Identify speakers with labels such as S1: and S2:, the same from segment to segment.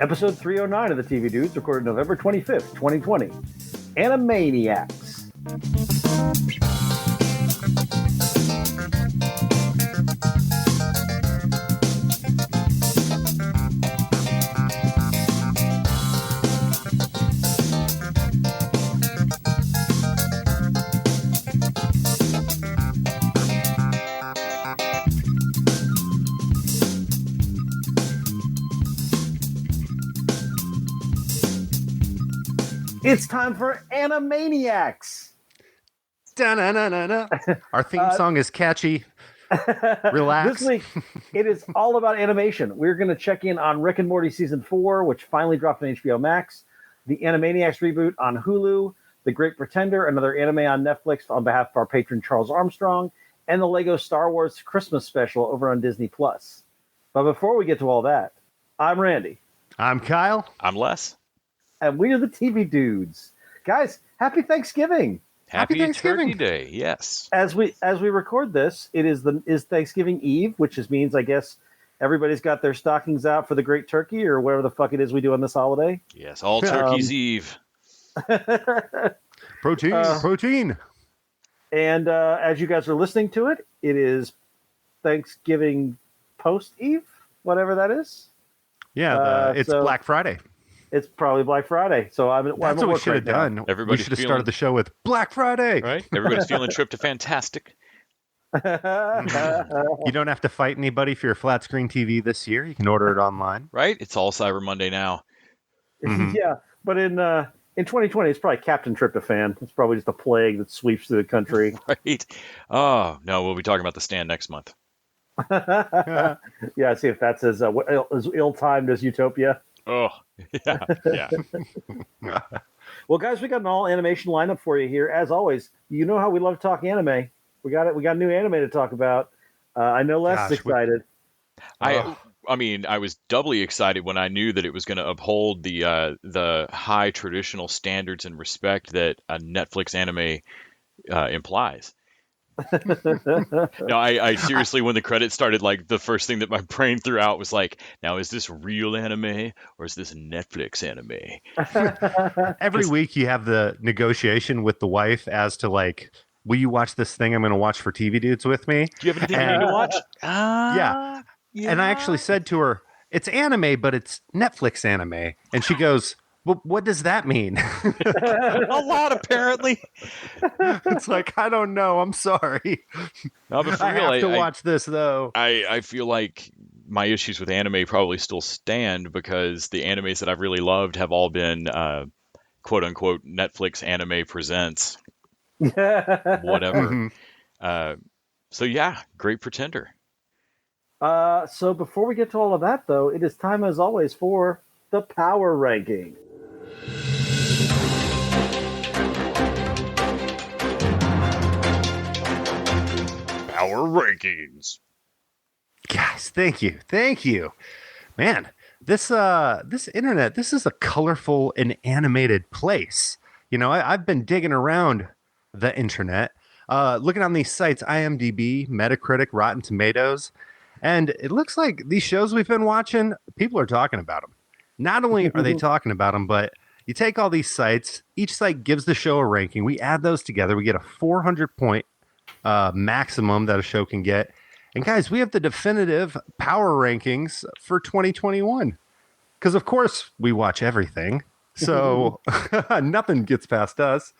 S1: Episode 309 of the TV Dudes, recorded November 25th, 2020. Animaniacs. It's time for Animaniacs.
S2: Da-na-na-na-na. Our theme song is catchy. Relax.
S1: This week, it is all about animation. We're going to check in on Rick and Morty Season 4, which finally dropped on HBO Max, the Animaniacs reboot on Hulu, The Great Pretender, another anime on Netflix on behalf of our patron Charles Armstrong, and the Lego Star Wars Christmas special over on Disney+. But before we get to all that, I'm Randy.
S2: I'm Kyle.
S3: I'm Les.
S1: And we are the TV Dudes. Guys, happy Thanksgiving.
S3: Happy
S2: Thanksgiving.
S3: Turkey Day, yes.
S1: As we record this, it is Thanksgiving Eve, which means I guess everybody's got their stockings out for the Great Turkey or whatever the fuck it is we do on this holiday.
S3: Yes, all turkey's Eve.
S2: Protein.
S1: And as you guys are listening to it, it is Thanksgiving post Eve, whatever that is.
S2: Yeah, it's
S1: so
S2: Black Friday.
S1: It's probably Black Friday. So I'm
S2: That's what we should have done. We should have started the show with Black Friday.
S3: Right? Everybody's feeling tryptophantastic.
S2: You don't have to fight anybody for your flat screen TV this year. You can order it online.
S3: Right? It's all Cyber Monday now.
S2: Mm-hmm.
S1: Yeah, but in 2020, it's probably Captain Tryptophan. It's probably just a plague that sweeps through the country.
S3: Right? Oh, no, we'll be talking about the stand next month.
S1: Yeah, see if that's as ill-timed as Utopia.
S3: Oh, yeah.
S1: Well, guys, we got an all animation lineup for you here. As always, you know how we love to talk anime. We got it. We got new anime to talk about. I know Les is excited.
S3: I mean, I was doubly excited when I knew that it was going to uphold the high traditional standards and respect that a Netflix anime implies. No, I seriously, when the credits started, like the first thing that my brain threw out was like, now is this real anime or is this Netflix anime?
S2: Every week you have the negotiation with the wife as to like, will you watch this thing I'm going to watch for TV Dudes with me?
S3: Do you have anything you need to watch?
S2: Yeah. And I actually said to her, it's anime, but it's Netflix anime. And she goes, well, what does that mean?
S3: A lot, apparently.
S2: It's like, I don't know. I'm sorry.
S3: No, but for
S2: I
S3: real,
S2: have to watch this, though.
S3: I feel like my issues with anime probably still stand because the animes that I've really loved have all been quote-unquote Netflix anime presents. Whatever. So, yeah, Great Pretender.
S1: So before we get to all of that, though, it is time, as always, for the Power Ranking.
S3: Power Rankings.
S2: Guys, thank you. Man, this internet, this is a colorful and animated place. You know, I've been digging around the internet, looking on these sites, IMDb, Metacritic, Rotten Tomatoes, and it looks like these shows we've been watching, people are talking about them. Not only are they talking about them, but you take all these sites, each site gives the show a ranking. We add those together. We get a 400-point maximum that a show can get. And guys, we have the definitive power rankings for 2021. Because, of course, we watch everything. So nothing gets past us.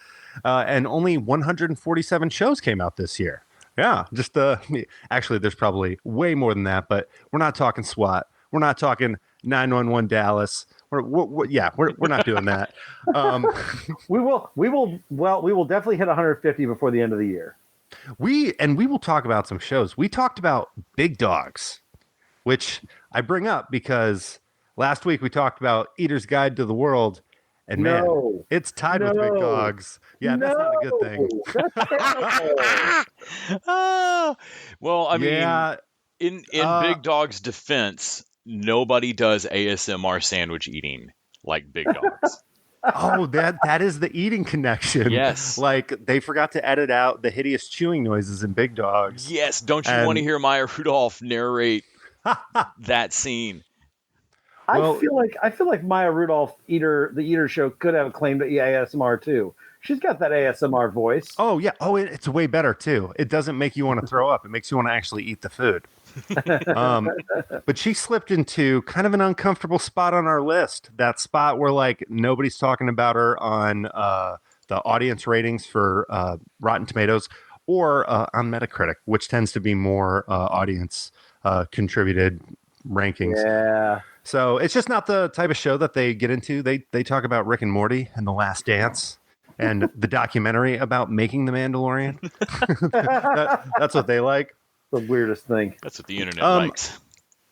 S2: And only 147 shows came out this year. Yeah, just actually, there's probably way more than that, but we're not talking SWAT. We're not talking 911 Dallas. We're not doing that.
S1: We will definitely hit 150 before the end of the year.
S2: We will talk about some shows. We talked about Big Dogs, which I bring up because last week we talked about Eater's Guide to the World, and man, it's tied with Big Dogs. Yeah, that's not a good thing.
S3: Well, I mean, in Big Dog's defense, nobody does ASMR sandwich eating like Big Dogs.
S2: Oh, that is the eating connection.
S3: Yes.
S2: Like they forgot to edit out the hideous chewing noises in Big Dogs.
S3: Yes. Don't you want to
S2: And
S3: hear Maya Rudolph narrate that scene?
S2: Well-
S1: I feel like Maya Rudolph the Eater Show could have claimed ASMR too. She's got that ASMR voice.
S2: Oh yeah. Oh, it's way better too. It doesn't make you want to throw up. It makes you want to actually eat the food. But she slipped into kind of an uncomfortable spot on our list. That spot where like nobody's talking about her on the audience ratings for Rotten Tomatoes or on Metacritic, which tends to be more audience contributed rankings.
S1: Yeah.
S2: So it's just not the type of show that they get into. They talk about Rick and Morty and The Last Dance and the documentary about making the Mandalorian. That's what they like.
S1: The weirdest thing.
S3: That's what the internet likes.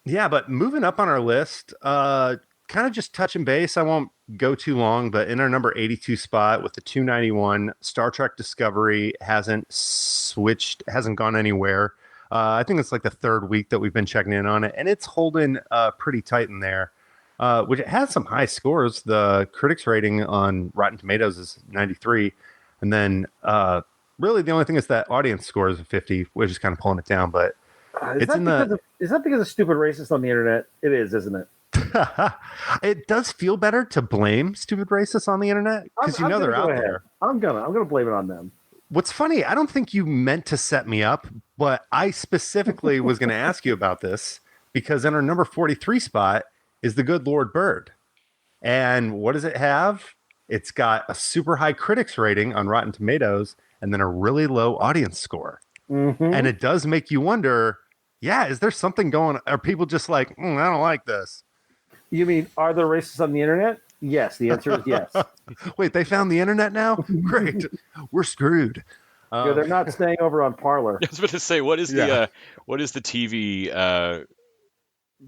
S2: Yeah, but moving up on our list, kind of just touching base. I won't go too long, but in our number 82 spot with the 291, Star Trek Discovery hasn't gone anywhere. I think it's like the third week that we've been checking in on it, and it's holding pretty tight in there, which it has some high scores. The critics rating on Rotten Tomatoes is 93, and then really the only thing is that audience score is a 50, which is kind of pulling it down, but
S1: Is that because of stupid racists on the internet? It is, isn't it?
S2: it does feel better to blame stupid racists on the internet because you know they're out there.
S1: I'm gonna blame it on them.
S2: What's funny, I don't think you meant to set me up, but I specifically was going to ask you about this because in our number 43 spot is the Good Lord Bird. And what does it have? It's got a super high critics rating on Rotten Tomatoes and then a really low audience score.
S1: Mm-hmm.
S2: And it does make you wonder, yeah, is there something going on? Are people just like, I don't like this?
S1: You mean, are there racists on the internet? Yes, the answer is yes.
S2: Wait, they found the internet now? Great. We're screwed.
S1: Yeah, they're not staying over on Parler.
S3: I was about to say, what is the TV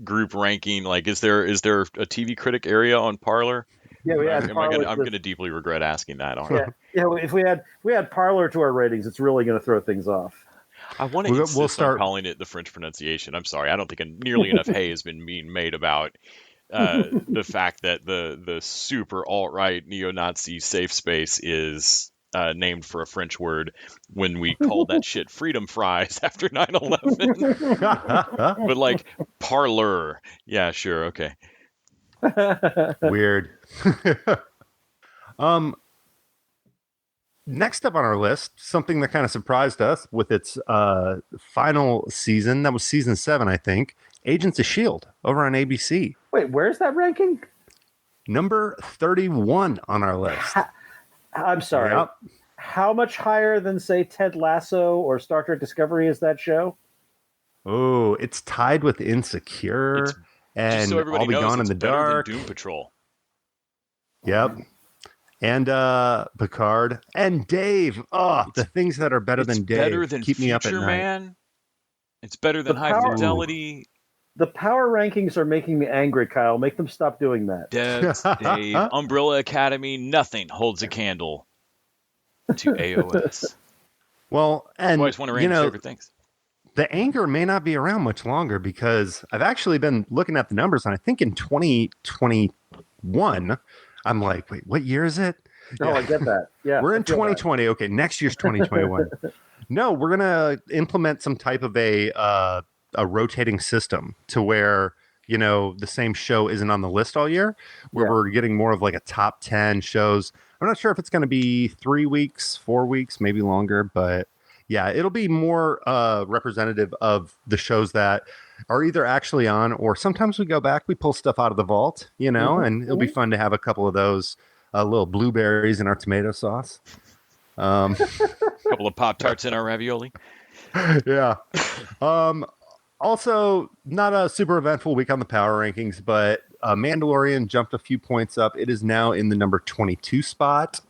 S3: group ranking? Like, is there a TV critic area on Parler?
S1: Yeah, we had Parler.
S3: I'm gonna deeply regret asking that.
S1: Yeah. If we had Parler to our ratings, it's really going to throw things off.
S3: I want to insist on calling it the French pronunciation. I'm sorry, I don't think nearly enough hay has been being made about the fact that the super alt-right neo-Nazi safe space is named for a French word when we called that shit freedom fries after 9/11. But like parlor. Yeah, sure. Okay.
S2: Weird. Next up on our list, something that kind of surprised us with its final season. That was season 7, I think. Agents of S.H.I.E.L.D. over on ABC.
S1: Wait, where's that ranking?
S2: Number 31 on our list.
S1: I'm sorry.
S2: Yep.
S1: How much higher than, say, Ted Lasso or Star Trek Discovery is that show?
S2: Oh, it's tied with Insecure and
S3: so
S2: I'll Be Gone in the Dark.
S3: Doom Patrol.
S2: Yep. And Picard and Dave. Oh, the things that are better than Dave.
S3: Better than
S2: keep me up at
S3: Future
S2: night.
S3: Man. It's better than High Fidelity.
S1: The power rankings are making me angry, Kyle. Make them stop doing that.
S3: Dave, Umbrella Academy, nothing holds a candle to AOS.
S2: Well, and
S3: always one of Randy's favorite things.
S2: The anger may not be around much longer because I've actually been looking at the numbers, and I think in 2021, I'm like, wait, what year is it?
S1: Oh, yeah. I get that. Yeah,
S2: we're in 2020. Okay, next year's 2021. No, we're gonna implement some type of a rotating system to where the same show isn't on the list all year. Where we're getting more of like a top 10 shows. I'm not sure if it's going to be 3 weeks, 4 weeks, maybe longer, but yeah, it'll be more representative of the shows that are either actually on, or sometimes we go back, we pull stuff out of the vault, and it'll be fun to have a couple of those little blueberries in our tomato sauce.
S3: A couple of Pop-Tarts in our ravioli.
S2: Yeah. Also, not a super eventful week on the power rankings, but Mandalorian jumped a few points up. It is now in the number 22 spot.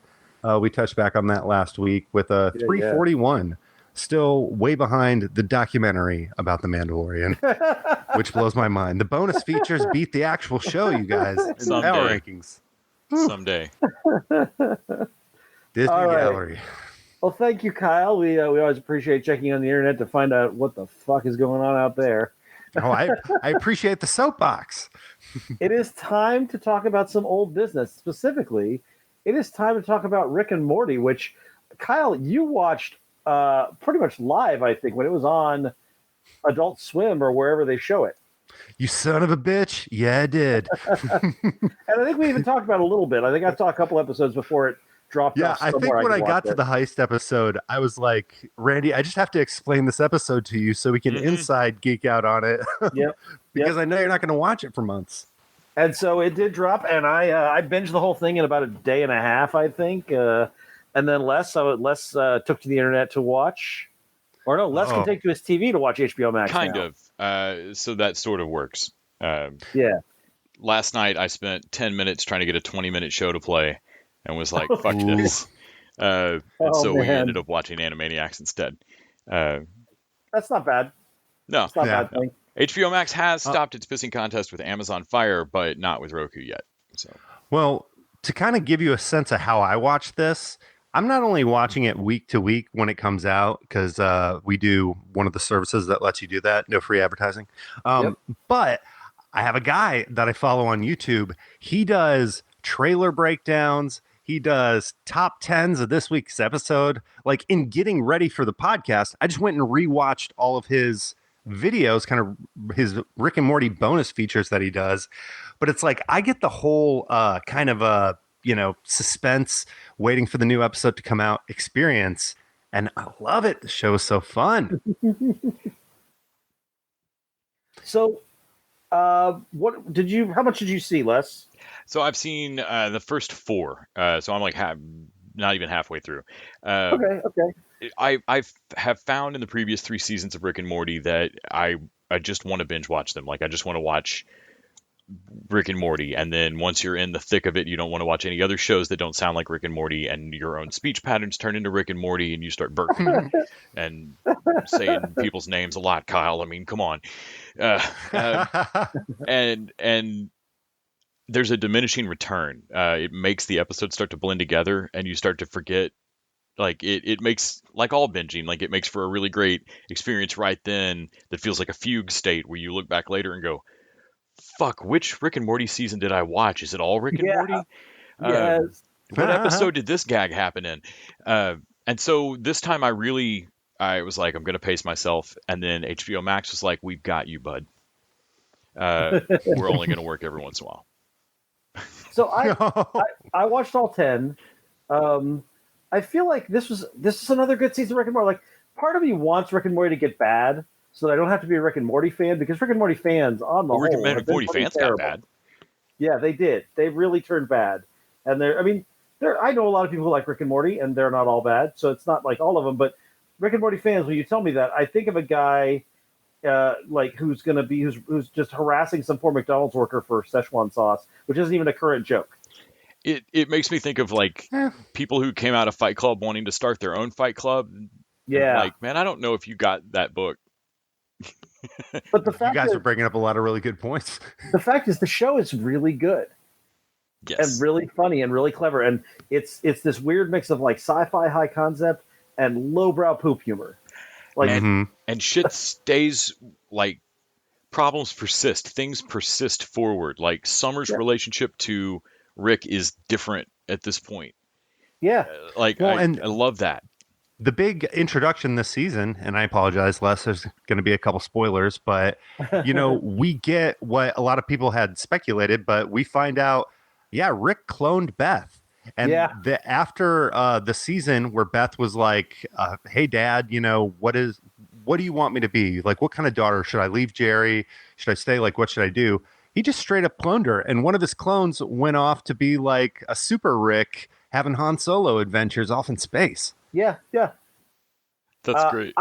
S2: We touched back on that last week with a 341. Still way behind the documentary about the Mandalorian, which blows my mind. The bonus features beat the actual show, you guys, in the power rankings.
S3: Someday.
S2: Disney Gallery.
S1: Well, thank you, Kyle. We always appreciate checking on the internet to find out what the fuck is going on out there.
S2: Oh, I appreciate the soapbox.
S1: It is time to talk about some old business, specifically it is time to talk about Rick and Morty, which, Kyle, you watched pretty much live, I think, when it was on Adult Swim or wherever they show it.
S2: You son of a bitch. Yeah, I did.
S1: And I think we even talked about it a little bit. I think I saw a couple episodes before it dropped off.
S2: I think when I got to the heist episode, I was like, Randy, I just have to explain this episode to you so we can inside geek out on it.
S1: Yep.
S2: Because I know you're not going to watch it for months.
S1: And so it did drop, and I binged the whole thing in about a day and a half, I think. And then Les took to the internet to watch. Or no, Les can take to his TV to watch HBO Max.
S3: Kind of. So that sort of works.
S1: Yeah.
S3: Last night I spent 10 minutes trying to get a 20-minute show to play and was like, fuck this. We ended up watching Animaniacs instead.
S1: That's not bad.
S3: No.
S1: It's not a bad thing.
S3: HBO Max has stopped its pissing contest with Amazon Fire, but not with Roku yet. So,
S2: well, to kind of give you a sense of how I watch this, I'm not only watching it week to week when it comes out, because we do one of the services that lets you do that, no free advertising. But I have a guy that I follow on YouTube. He does trailer breakdowns. He does top 10s of this week's episode. Like, in getting ready for the podcast, I just went and rewatched all of his videos, kind of his Rick and Morty bonus features that he does. But it's like, I get the whole kind of suspense, waiting for the new episode to come out experience. And I love it. The show is so fun.
S1: So, how much did you see, Les?
S3: So I've seen the first 4. So I'm like not even halfway through.
S1: Okay.
S3: I have found in the previous 3 seasons of Rick and Morty that I just want to binge watch them. Like, I just want to watch Rick and Morty, and then once you're in the thick of it, you don't want to watch any other shows that don't sound like Rick and Morty, and your own speech patterns turn into Rick and Morty, and you start burping and saying people's names a lot. Kyle, I mean, come on. And there's a diminishing return. It makes the episodes start to blend together, and you start to forget. Like, it makes, like all binging, like, it makes for a really great experience right then that feels like a fugue state where you look back later and go, fuck, which Rick and Morty season did I watch? Is it all Rick and Morty?
S1: Yes.
S3: What episode did this gag happen in? And so this time I was like, I'm going to pace myself. And then HBO Max was like, we've got you, bud. We're only going to work every once in a while.
S1: So I watched all 10. I feel like this is another good season of Rick and Morty. Like, part of me wants Rick and Morty to get bad so that I don't have to be a Rick and Morty fan, because Rick and Morty fans on the whole,
S3: Rick and Morty fans got bad.
S1: Yeah, they did. They really turned bad. And I know a lot of people who like Rick and Morty, and they're not all bad. So it's not like all of them, but Rick and Morty fans, when you tell me that, I think of a guy who's just harassing some poor McDonald's worker for Szechuan sauce, which isn't even a current joke.
S3: It makes me think of people who came out of Fight Club wanting to start their own Fight Club.
S1: Yeah.
S3: Like, man, I don't know if you got that book.
S1: But the fact
S2: you guys are bringing up a lot of really good points.
S1: The fact is, the show is really good.
S3: Yes.
S1: And really funny and really clever. And it's this weird mix of like sci-fi high concept and lowbrow poop humor. Like,
S3: and shit stays, like, problems persist. Things persist forward. Like, Summer's relationship to Rick is different at this point.
S1: Yeah.
S3: I love that.
S2: The big introduction this season, and I apologize, Les, there's going to be a couple spoilers, but, we get what a lot of people had speculated, but we find out, Rick cloned Beth. And after the season where Beth was like, hey, Dad, what do you want me to be? Like, what kind of daughter? Should I leave Jerry? Should I stay? Like, what should I do? He just straight up cloned her. And one of his clones went off to be like a super Rick having Han Solo adventures off in space.
S1: Yeah.
S3: That's great.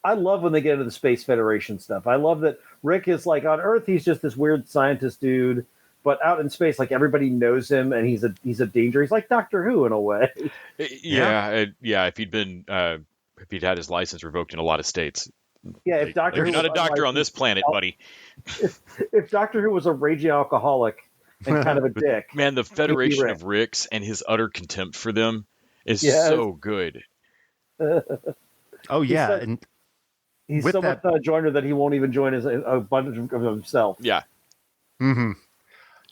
S1: I love when they get into the Space Federation stuff. I love that Rick is like, on Earth, he's just this weird scientist dude, but out in space, like, everybody knows him, and he's a danger. He's like Doctor Who in a way.
S3: Yeah. If he'd had his license revoked in a lot of states.
S1: Yeah, if Doctor Who
S3: you're not a doctor on this planet, buddy.
S1: If Doctor Who was a raging alcoholic and kind of a dick,
S3: man, the Federation of Ricks and his utter contempt for them is so good.
S2: Oh yeah, and
S1: he's so much joiner that he won't even join a bunch of himself.
S3: Yeah.
S2: Mm-hmm.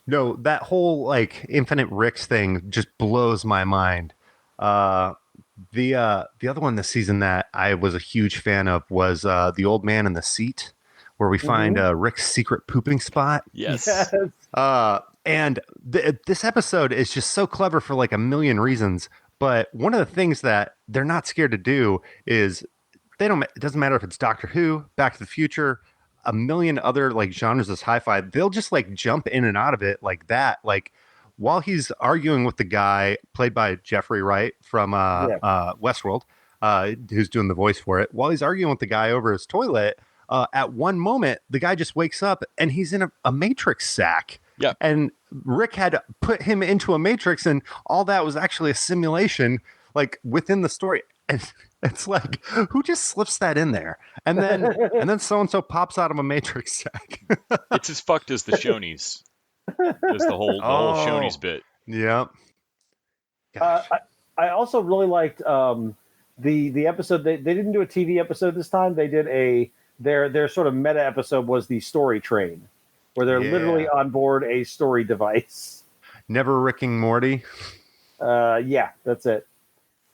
S2: No, that whole like Infinite Ricks thing just blows my mind. Uh, the other one this season that I was a huge fan of was The Old Man in the Seat, where we find
S1: Mhm.
S2: Rick's secret pooping spot.
S3: Yes.
S1: Yes.
S2: And this episode is just so clever for like a million reasons. But one of the things that they're not scared to do is they don't. It doesn't matter if it's Doctor Who, Back to the Future, a million other like genres of sci-fi. They'll just like jump in and out of it like that. Like while he's arguing with the guy played by Jeffrey Wright from
S1: Yeah.
S2: Westworld, who's doing the voice for it, while he's arguing with the guy over his toilet, at one moment the guy just wakes up and he's in a Matrix sack.
S3: Yeah.
S2: And Rick had put him into a Matrix, and all that was actually a simulation, like within the story. And it's like, who just slips that in there? And then so and so pops out of a Matrix sack.
S3: It's as fucked as the Shonies. As the whole Shonies bit.
S2: Yeah.
S1: I also really liked the episode. They didn't do a TV episode this time. They did their sort of meta episode was the story train, where they're literally on board a story device.
S2: Never Ricking Morty.
S1: Yeah, that's it.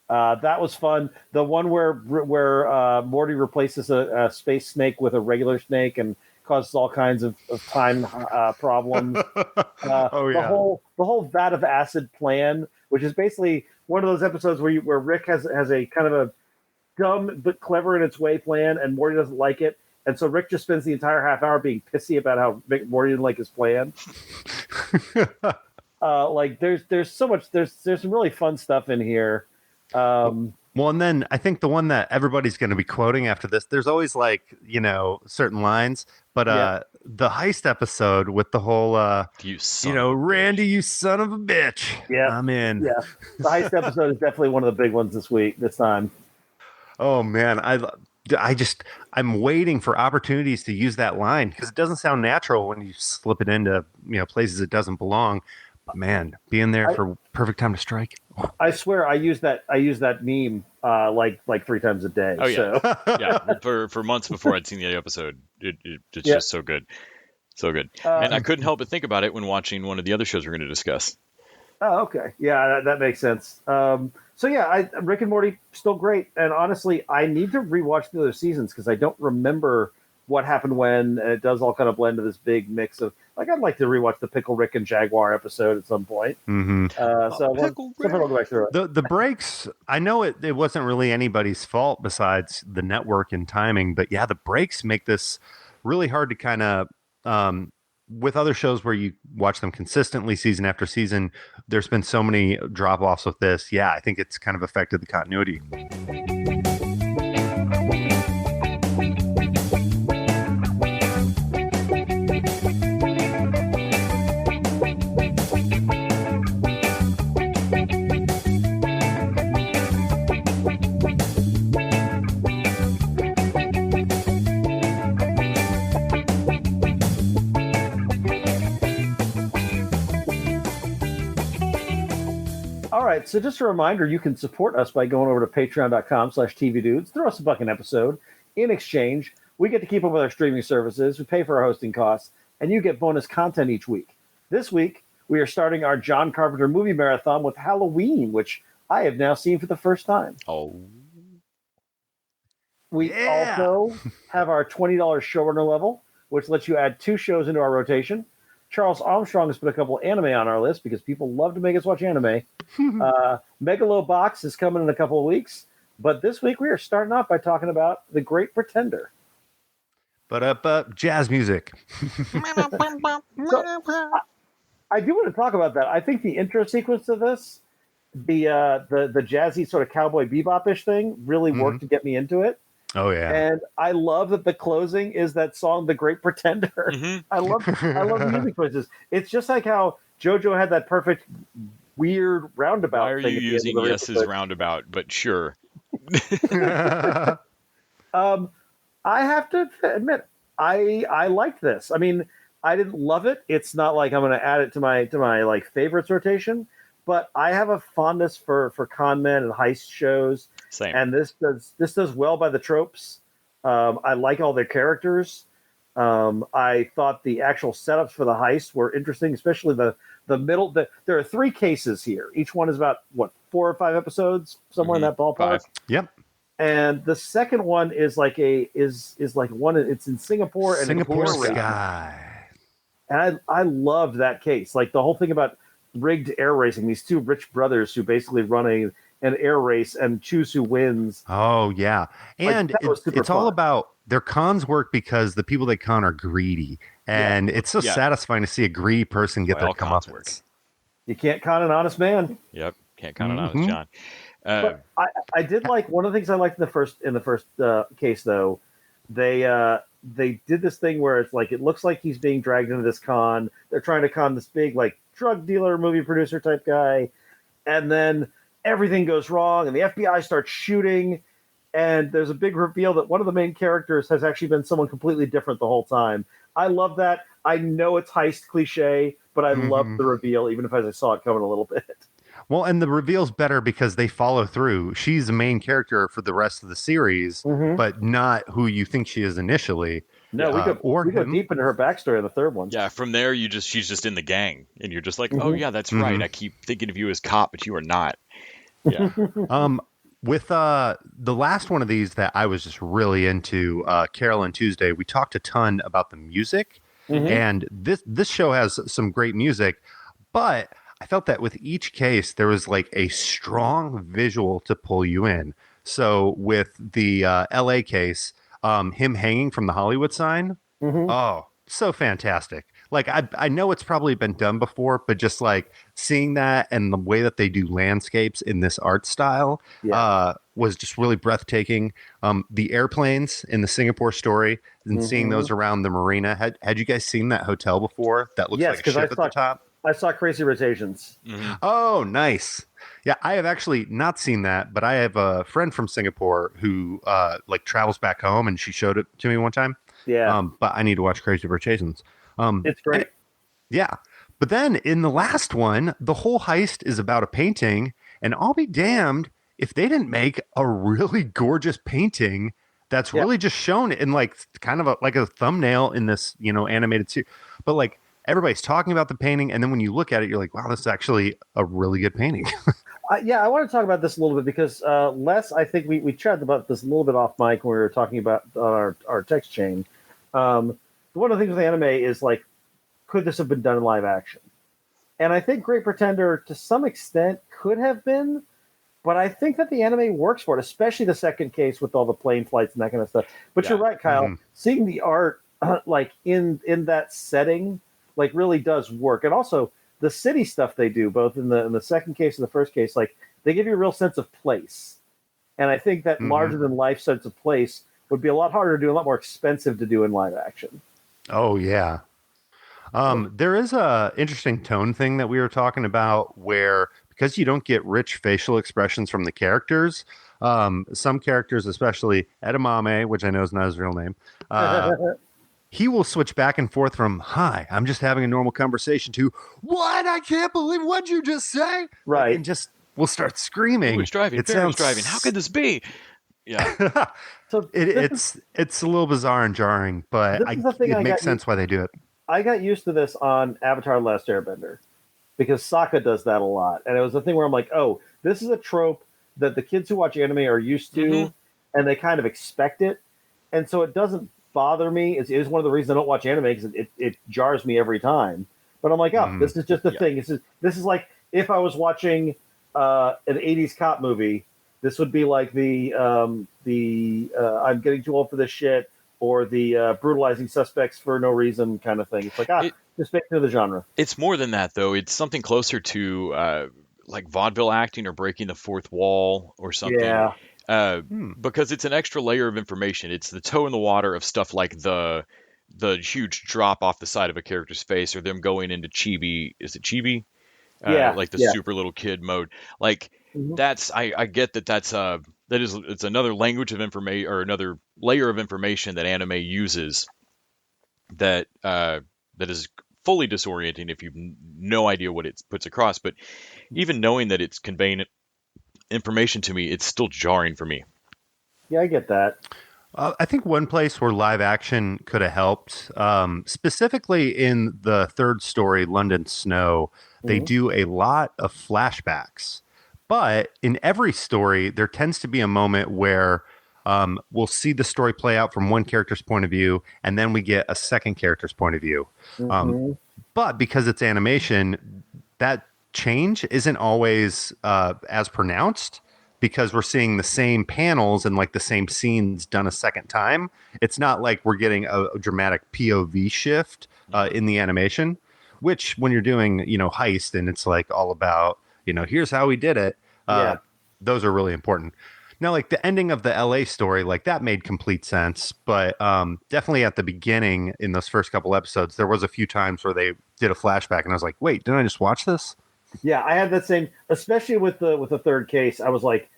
S1: That was fun. The one where Morty replaces a space snake with a regular snake and causes all kinds of time problems. The whole vat of acid plan, which is basically one of those episodes where Rick has a kind of a dumb but clever in its way plan, and Morty doesn't like it. And so Rick just spends the entire half hour being pissy about how Morty didn't like his plan. Like there's so much, there's some really fun stuff in here.
S2: Well, and then I think the one that everybody's going to be quoting after this, there's always like, certain lines, but the heist episode with the whole, Randy, you son of a bitch.
S1: Yeah.
S2: I'm in.
S1: Yeah. The heist episode is definitely one of the big ones this time.
S2: Oh man. I'm waiting for opportunities to use that line because it doesn't sound natural when you slip it into, places it doesn't belong. But man, being there for perfect time to strike.
S1: I swear I use that meme like 3 times a day.
S3: Oh yeah.
S1: So.
S3: Yeah. For months before I'd seen the episode, it's just so good. So good. And I couldn't help but think about it when watching one of the other shows we're going to discuss.
S1: Oh, okay. Yeah, that makes sense. So yeah, Rick and Morty still great, and honestly, I need to rewatch the other seasons because I don't remember what happened when, and it does all kind of blend to this big mix of like I'd like to rewatch the Pickle Rick and Jaguar episode at some point.
S2: Mm-hmm.
S1: So I'll go back through it.
S2: The breaks, I know it wasn't really anybody's fault besides the network and timing, but yeah, the breaks make this really hard to kind of. With other shows where you watch them consistently season after season, there's been so many drop-offs with this. Yeah, I think it's kind of affected the continuity.
S1: All right, so just a reminder, you can support us by going over to patreon.com/tvdudes. Throw us a buck an episode. In exchange, we get to keep up with our streaming services, we pay for our hosting costs, and you get bonus content each week. This week, we are starting our John Carpenter movie marathon with Halloween, which I have now seen for the first time.
S3: Oh.
S1: We also have our $20 showrunner level, which lets you add 2 shows into our rotation. Charles Armstrong has put a couple anime on our list because people love to make us watch anime. Megalo Box is coming in a couple of weeks. But this week we are starting off by talking about The Great Pretender.
S2: But jazz music.
S1: So, I do want to talk about that. I think the intro sequence of this, the jazzy sort of cowboy bebop-ish thing, really worked to get me into it.
S2: Oh yeah,
S1: and I love that the closing is that song, "The Great Pretender."
S3: Mm-hmm.
S1: I love music choices. It's just like how JoJo had that perfect weird roundabout.
S3: Why are you using Yes's roundabout? But sure.
S1: I have to admit, I liked this. I mean, I didn't love it. It's not like I'm going to add it to my like favorites rotation, but I have a fondness for con men and heist shows.
S3: Same.
S1: And this does well by the tropes. I like all their characters. I thought the actual setups for the heist were interesting, especially the middle. There are 3 cases here. Each one is about 4 or 5 episodes, somewhere in that ballpark.
S3: 5.
S2: Yep.
S1: And the second one is like one. It's in Singapore and
S2: Singapore
S1: it's air
S2: Sky.
S1: And I loved that case. Like the whole thing about rigged air racing. These 2 rich brothers who basically run an air race and choose who wins.
S2: Oh yeah, and it's all about their cons work because the people they con are greedy, and it's so satisfying to see a greedy person get their comeuppance.
S1: You can't con an honest man.
S3: Yep, can't con an honest John.
S1: But I did like one of the things I liked in the first case though. They did this thing where it's like it looks like he's being dragged into this con. They're trying to con this big like drug dealer, movie producer type guy, and then everything goes wrong, and the FBI starts shooting, and there's a big reveal that one of the main characters has actually been someone completely different the whole time. I love that. I know it's heist cliche, but I love the reveal, even if I saw it coming a little bit.
S2: Well, and the reveal's better because they follow through. She's the main character for the rest of the series, but not who you think she is initially.
S1: No, we go deep into her backstory in the third one.
S3: Yeah, from there she's just in the gang, and you're just like, oh yeah, that's right. I keep thinking of you as cop, but you are not. Yeah.
S2: With the last one of these that I was just really into, Carol and Tuesday, we talked a ton about the music, and this show has some great music, but I felt that with each case there was like a strong visual to pull you in. So with the LA case, him hanging from the Hollywood sign, oh, so fantastic. Like I know it's probably been done before, but just like seeing that and the way that they do landscapes in this art style was just really breathtaking. The airplanes in the Singapore story and seeing those around the marina. Had you guys seen that hotel before? That looks like a ship at the top.
S1: I saw Crazy Rotations.
S2: Oh, nice. Yeah, I have actually not seen that, but I have a friend from Singapore who like travels back home, and she showed it to me one time.
S1: Yeah.
S2: But I need to watch Crazy Rotations.
S1: It's great.
S2: Yeah. But then in the last one, the whole heist is about a painting, and I'll be damned if they didn't make a really gorgeous painting that's really just shown in like kind of like a thumbnail in this, animated series. But like everybody's talking about the painting, and then when you look at it, you're like, wow, this is actually a really good painting.
S1: I want to talk about this a little bit because Les, I think we chatted about this a little bit off mic when we were talking about our text chain. One of the things with anime is like, could this have been done in live action? And I think Great Pretender, to some extent, could have been, but I think that the anime works for it, especially the second case with all the plane flights and that kind of stuff. But you're right, Kyle. Seeing the art like in that setting, like really does work. And also the city stuff they do, both in the second case and the first case, like they give you a real sense of place. And I think that larger than life sense of place would be a lot harder to do, a lot more expensive to do in live action.
S2: Oh yeah. There is a interesting tone thing that we were talking about where, because you don't get rich facial expressions from the characters, some characters, especially Edamame, which I know is not his real name, he will switch back and forth from, hi, I'm just having a normal conversation, to, what? I can't believe what you just say.
S1: Right.
S2: And just will start screaming.
S3: Who's driving? Who's driving? How could this be? Yeah.
S2: So it's a little bizarre and jarring, but it makes sense why they do it.
S1: I got used to this on Avatar: The Last Airbender because Sokka does that a lot. And it was the thing where I'm like, oh, this is a trope that the kids who watch anime are used to, and they kind of expect it. And so it doesn't bother me. It is one of the reasons I don't watch anime because it jars me every time. But I'm like, oh, this is just a thing. This is like if I was watching an 80s cop movie, this would be like the I'm getting too old for this shit, or the brutalizing suspects for no reason kind of thing. It's like, just make it to the genre.
S3: It's more than that, though. It's something closer to like vaudeville acting or breaking the fourth wall or something.
S1: Yeah.
S3: Because it's an extra layer of information. It's the toe in the water of stuff like the huge drop off the side of a character's face, or them going into chibi. Is it chibi? Like the super little kid mode. Like that's I get that's it's another language of information, or another layer of information that anime uses that is fully disorienting if you've no idea what it puts across. But even knowing that it's conveying information to me, it's still jarring for me.
S1: Yeah, I get that.
S2: I think one place where live action could have helped, specifically in the third story, London Snow, they do a lot of flashbacks. But in every story, there tends to be a moment where we'll see the story play out from one character's point of view, and then we get a second character's point of view. But because it's animation, that change isn't always as pronounced, because we're seeing the same panels and like the same scenes done a second time. It's not like we're getting a dramatic POV shift in the animation, which when you're doing, heist and it's like all about, here's how we did it. Those are really important. Now, like the ending of the LA story, like that made complete sense. But definitely at the beginning in those first couple episodes, there was a few times where they did a flashback and I was like, wait, didn't I just watch this?
S1: Yeah, I had that same, especially with the third case. I was like,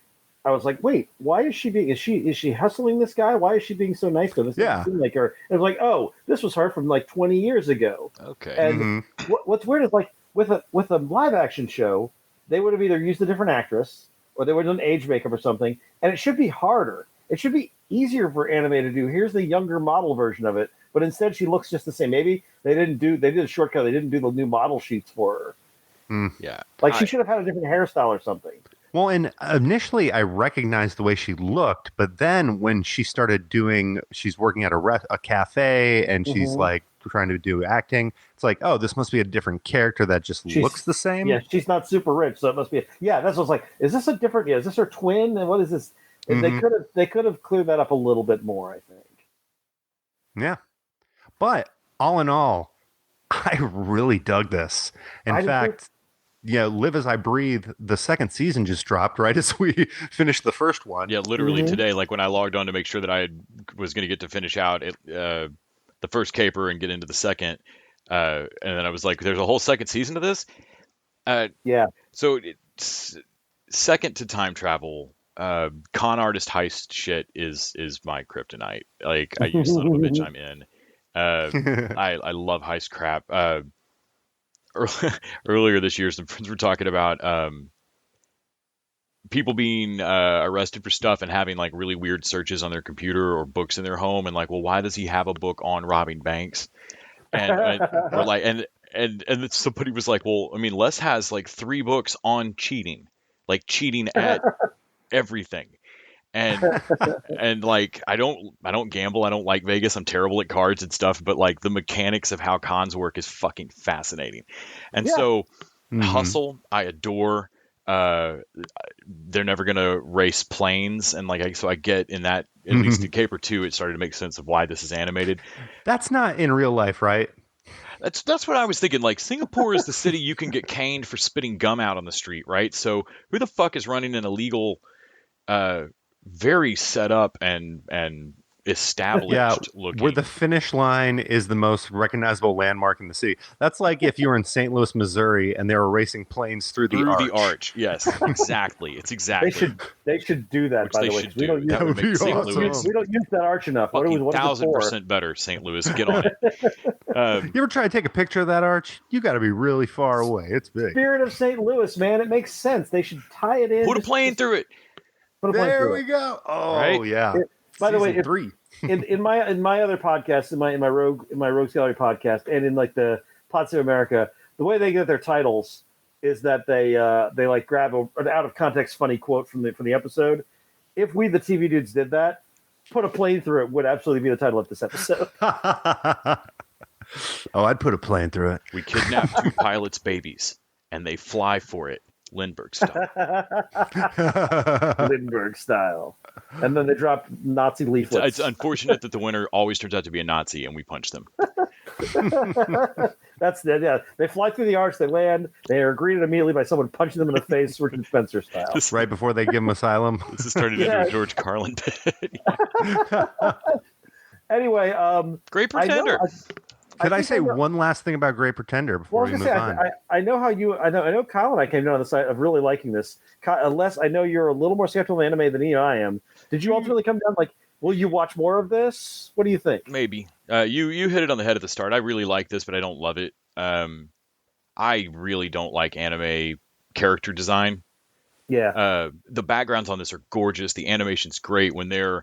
S1: wait, why is she being? Is she hustling this guy? Why is she being so nice to him? This doesn't seem like her. And it was like, oh, this was her from like 20 years ago.
S3: Okay.
S1: And what's weird is like with a live action show, they would have either used a different actress or they would have done age makeup or something, and it should be harder. It should be easier for anime to do. Here's the younger model version of it, but instead she looks just the same. Maybe they did a shortcut. They didn't do the new model sheets for her.
S3: Yeah.
S1: Like she should have had a different hairstyle or something.
S2: Well, and initially I recognized the way she looked, but then when she started she's working at a cafe and she's like trying to do acting, it's like, oh, this must be a different character that just looks the same.
S1: Yeah, she's not super rich, so it must be. That's what I was like. Is this a different? Yeah, is this her twin? And what is this? And they could have cleared that up a little bit more, I think.
S2: Yeah, but all in all, I really dug this. In fact. Live As I Breathe, the second season just dropped right as we finished the first one.
S3: Yeah, literally today, like when I logged on to make sure that I was going to get to finish out the first caper and get into the second. And then I was like, there's a whole second season to this? So it's second to time travel, con artist heist shit is my kryptonite. Like, you son of a bitch, I'm in. I love heist crap. Earlier this year, some friends were talking about people being arrested for stuff and having like really weird searches on their computer or books in their home, and like, well, why does he have a book on robbing banks? And we're like, and somebody was like, well, I mean, Les has like 3 books on cheating, like cheating at everything. And like I don't gamble, I don't like Vegas, I'm terrible at cards and stuff, but like the mechanics of how cons work is fucking fascinating. And so Hustle, I adore. They're never gonna race planes, and like so I get in that, at least in Caper 2 it started to make sense of why this is animated.
S2: That's not in real life, right?
S3: That's what I was thinking. Like, Singapore is the city you can get caned for spitting gum out on the street, right? So who the fuck is running an illegal very set up and established looking,
S2: where the finish line is the most recognizable landmark in the city. That's like if you were in St. Louis, Missouri, and they were racing planes through the arch.
S3: Yes, exactly. It's exactly.
S1: They should do that.
S3: Which
S1: by
S3: they
S1: the way,
S3: should do. That would make St. Louis.
S1: We don't use that arch enough.
S3: What 1,000% better, St. Louis. Get on it.
S2: You ever try to take a picture of that arch? You got to be really far away. It's big.
S1: Spirit of St. Louis, man. It makes sense. They should tie it in.
S3: Put a plane through it.
S2: There we go. Oh, right? Yeah.
S1: By the way,
S2: 3.
S1: in my other podcast, in my Rogues Gallery podcast, and in like the Pod Save America, the way they get their titles is that they like grab an out of context funny quote from the episode. If we the TV dudes did that, put a plane through it would absolutely be the title of this episode.
S2: Oh, I'd put a plane through it.
S3: We kidnap 2 pilots' babies, and they fly for it. Lindbergh style.
S1: Lindbergh style. And then they drop Nazi leaflets.
S3: It's unfortunate that the winner always turns out to be a Nazi and we punch them.
S1: That's it, yeah. They fly through the arch, they land, they are greeted immediately by someone punching them in the face, Richard Spencer style.
S2: Right before they give them asylum.
S3: This is turning into a George Carlin bit.
S1: Anyway,
S3: Great Pretender.
S2: Could I say one last thing about Great Pretender before we move on?
S1: I know how you. I know Kyle and I came down on the side of really liking this. Unless I know you're a little more skeptical of anime than I am. Did you ultimately come down like, will you watch more of this? What do you think?
S3: Maybe. You hit it on the head at the start. I really like this, but I don't love it. I really don't like anime character design.
S1: Yeah.
S3: The backgrounds on this are gorgeous. The animation's great when they're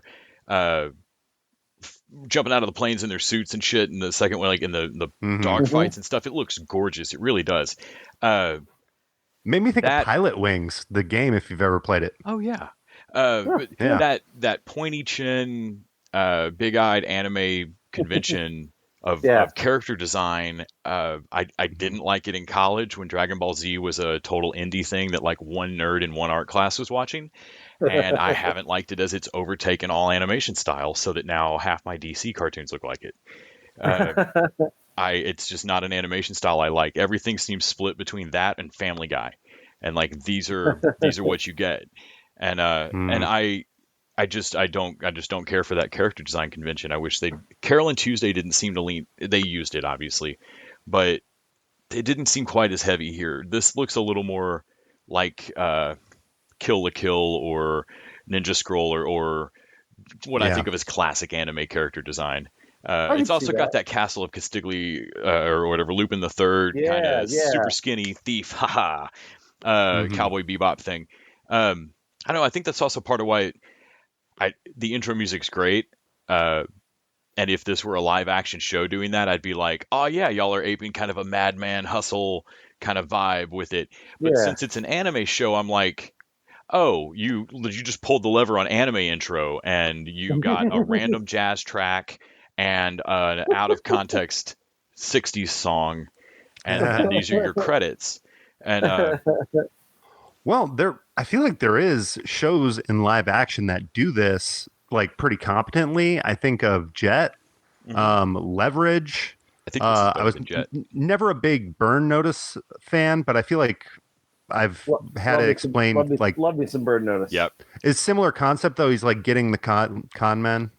S3: jumping out of the planes in their suits and shit, and the second one, like in the dog fights and stuff, it looks gorgeous. It really does.
S2: Made me think of Pilot Wings, the game, if you've ever played it.
S3: Oh yeah.
S1: Sure.
S3: But that pointy chin, big-eyed anime convention of character design, I didn't like it in college when Dragon Ball Z was a total indie thing that like one nerd in one art class was watching. And I haven't liked it as it's overtaken all animation styles, so that now half my DC cartoons look like it. It's just not an animation style I like. Everything seems split between that and Family Guy, and like these are what you get. And I just don't care for that character design convention. I wish Carol and Tuesday didn't seem to lean. They used it obviously, but it didn't seem quite as heavy here. This looks a little more like Kill la Kill or Ninja Scroll or what I think of as classic anime character design. It's also got that Castle of Castigli or whatever, Lupin the Third kind of super skinny thief, cowboy bebop thing. I don't know. I think that's also part of why the intro music's great. And if this were a live action show doing that, I'd be like, oh yeah, y'all are aping kind of a Madman Hustle kind of vibe with it. But since it's an anime show, I'm like, oh, you just pulled the lever on anime intro and you got a random jazz track and an out of context 60s song, and these are your credits. And
S2: well, I feel like there is shows in live action that do this like pretty competently. I think of Jet, Leverage.
S3: I think
S2: I was never a big Burn Notice fan, but I feel like I've had it explained.
S1: Love me some Burn Notice.
S3: Yep.
S2: It's similar concept though. He's like getting the con men.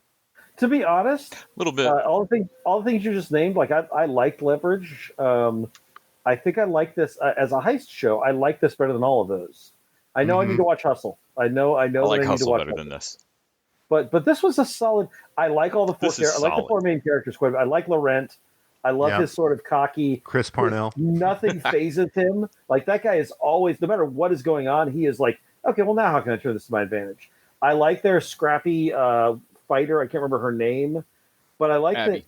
S1: To be honest,
S3: a little bit.
S1: All the things you just named, like I liked Leverage. I think I like this as a heist show. I like this better than all of those. I know I need to watch Hustle. I know. I
S3: like
S1: need
S3: Hustle
S1: to watch
S3: better than this.
S1: But this was a solid. I like all the four. I like the four main characters. I like Laurent. I love his sort of cocky.
S2: Chris Parnell.
S1: Nothing phases him. Like that guy is always, no matter what is going on, he is like, okay, well now how can I turn this to my advantage? I like their scrappy fighter. I can't remember her name, but I like
S3: Abby.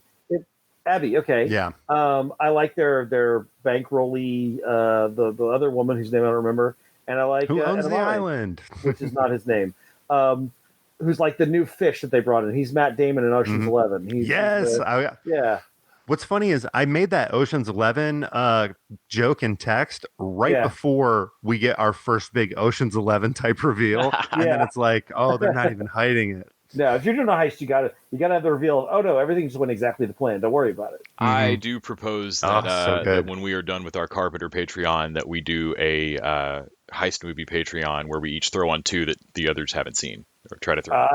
S1: Abby. Okay.
S2: Yeah.
S1: I like their bankrolly, the other woman whose name I don't remember, and I like
S2: who owns the island,
S1: which is not his name. Who's like the new fish that they brought in? He's Matt Damon in Ocean's 11. Yeah.
S2: What's funny is I made that Ocean's 11 joke in text right before we get our first big Ocean's 11 type reveal, and then it's like, oh, they're not even hiding it.
S1: No, if you're doing a heist, you gotta have the reveal of, oh no, everything just went exactly to plan. Don't worry about it.
S3: I do propose that, that when we are done with our Carpenter Patreon, that we do a heist movie Patreon where we each throw on two that the others haven't seen or try to throw.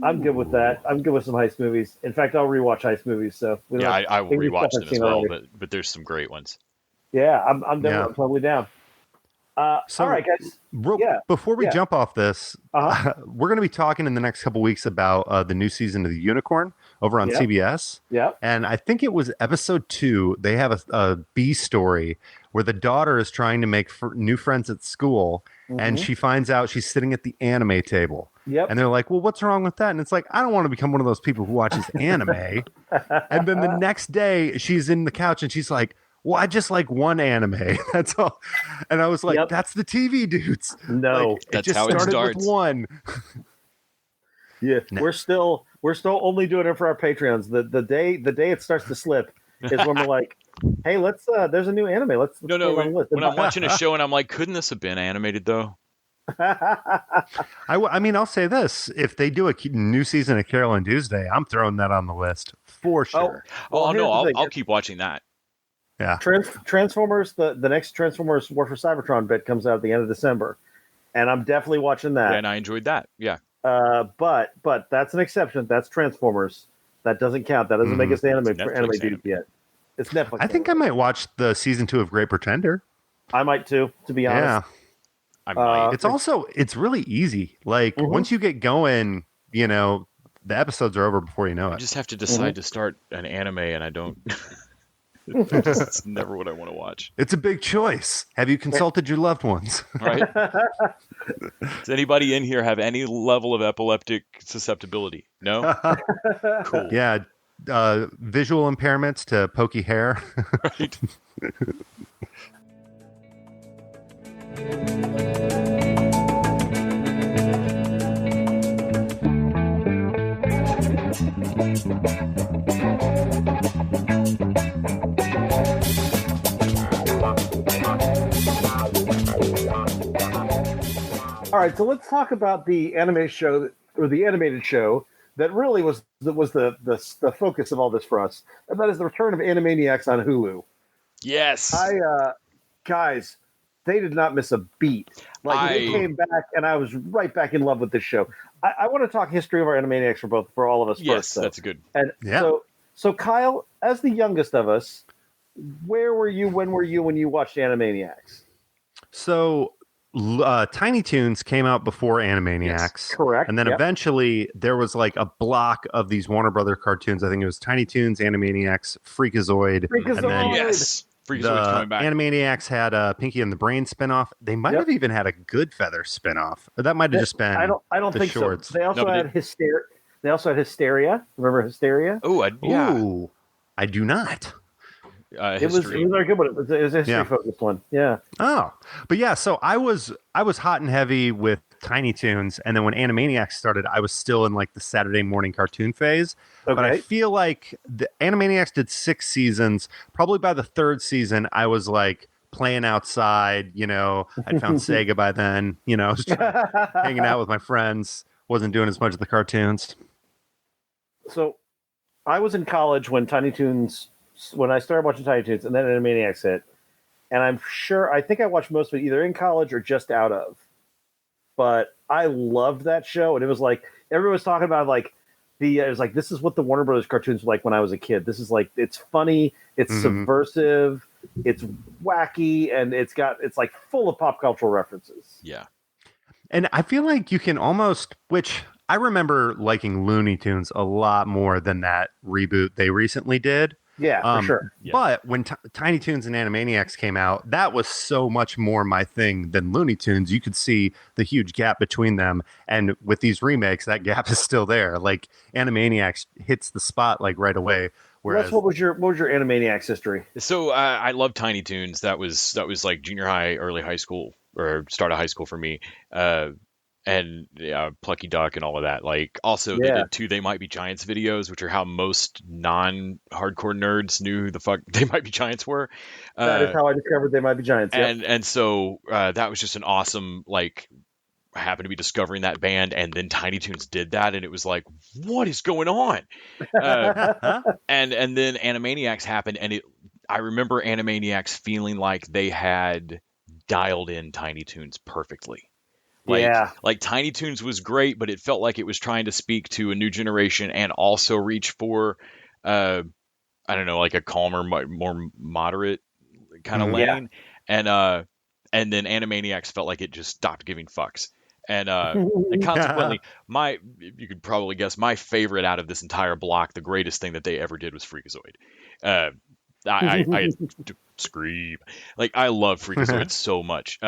S1: I'm good with that. I'm good with some heist movies. In fact, I'll rewatch heist movies. So
S3: I will rewatch them as well. But there's some great ones.
S1: Yeah, I'm totally down.
S2: So,
S1: all right, guys.
S2: Before we jump off this, we're going to be talking in the next couple weeks about the new season of The Unicorn over on CBS.
S1: Yeah.
S2: And I think it was episode 2. They have a B story where the daughter is trying to make new friends at school, and she finds out she's sitting at the anime table.
S1: Yep.
S2: And they're like, well, what's wrong with that? And it's like, I don't want to become one of those people who watches anime. And then the next day, she's in the couch and she's like, well, I just like one anime. That's all. And I was like, that's the TV dudes.
S1: No,
S2: like,
S3: that's how it starts.
S2: With one.
S1: Yeah, no. We're still only doing it for our Patreons. The day it starts to slip is when we're like, hey, let's there's a new anime. Let's
S3: when I'm watching a show and I'm like, couldn't this have been animated though?
S2: I mean, I'll say this: if they do a new season of Carol and Tuesday, I'm throwing that on the list for sure.
S3: I'll keep watching that.
S2: Yeah.
S1: Transformers, the next Transformers War for Cybertron bit comes out at the end of December, and I'm definitely watching that.
S3: And I enjoyed that. Yeah.
S1: But that's an exception. That's Transformers. That doesn't count. That doesn't make us anime dudes yet. It's Netflix.
S2: I think I might watch the season 2 of Great Pretender.
S1: I might too, to be honest.
S2: Yeah.
S3: I might.
S2: It's really easy. Like once you get going, the episodes are over before you know it.
S3: I just have to decide to start an anime, and I don't. It's never what I want to watch.
S2: It's a big choice. Have you consulted your loved ones?
S3: Right. Does anybody in here have any level of epileptic susceptibility? No? Cool.
S2: Yeah. Visual impairments to pokey hair.
S3: Right.
S1: All right, so let's talk about the anime show or the animated show that really was the focus of all this for us, and that is the return of Animaniacs on Hulu.
S3: Yes.
S1: Guys, they did not miss a beat. They came back, and I was right back in love with this show. I want to talk history of our Animaniacs for all of us
S3: yes,
S1: first.
S3: That's good.
S1: And so Kyle, as the youngest of us, where were you? When were you when you watched Animaniacs?
S2: So Tiny Toons came out before Animaniacs.
S1: Yes, correct.
S2: And then eventually there was like a block of these Warner Brother cartoons. I think it was Tiny Toons, Animaniacs, Freakazoid.
S1: And then
S3: yes. Freakazoid's coming back.
S2: Animaniacs had a Pinky and the Brain spinoff. They might have even had a Good Feather spinoff. But that might have just been
S1: I don't think
S2: shorts.
S1: So. They also had Hysteria. They also had Hysteria. Remember Hysteria?
S3: Oh, yeah.
S2: Ooh, I do not.
S1: It was a very good one. It was a history-focused one. Yeah.
S2: Oh, but yeah. So I was hot and heavy with Tiny Toons, and then when Animaniacs started, I was still in like the Saturday morning cartoon phase.
S1: Okay.
S2: But I feel like the Animaniacs did 6 seasons. Probably by the 3rd season, I was like playing outside. I'd found Sega by then. I was hanging out with my friends. Wasn't doing as much of the cartoons.
S1: So, I was in college when I started watching Tiny Toons, and then Animaniacs hit. And I think I watched most of it either in college or just out of. But I loved that show, and it was like everyone was talking about it was like this is what the Warner Brothers cartoons were like when I was a kid. This is like it's funny, it's subversive, it's wacky, and it's like full of pop cultural references.
S3: Yeah.
S2: And I feel like you can almost, which I remember liking Looney Tunes a lot more than that reboot they recently did.
S1: Yeah, for sure.
S3: Yeah.
S2: But when Tiny Toons and Animaniacs came out, that was so much more my thing than Looney Tunes. You could see the huge gap between them. And with these remakes, that gap is still there. Like Animaniacs hits the spot like right away. Whereas,
S1: what was your Animaniacs history?
S3: So I love Tiny Toons. That was like junior high, early high school, or start of high school for me. And Plucky Duck and all of that. Like also they did 2 They Might Be Giants videos, which are how most non-hardcore nerds knew who the fuck They Might Be Giants were.
S1: That is how I discovered They Might Be Giants. Yep.
S3: And so that was just an awesome, like, I happened to be discovering that band, and then Tiny Toons did that, and it was like, what is going on? And then Animaniacs happened, and I remember Animaniacs feeling like they had dialed in Tiny Toons perfectly. Like Tiny Toons was great, but it felt like it was trying to speak to a new generation and also reach for, I don't know, like a calmer, more moderate kind of lane. And then Animaniacs felt like it just stopped giving fucks. And consequently, you could probably guess, my favorite out of this entire block, the greatest thing that they ever did was Freakazoid. I scream. Like, I love Freakazoid so much.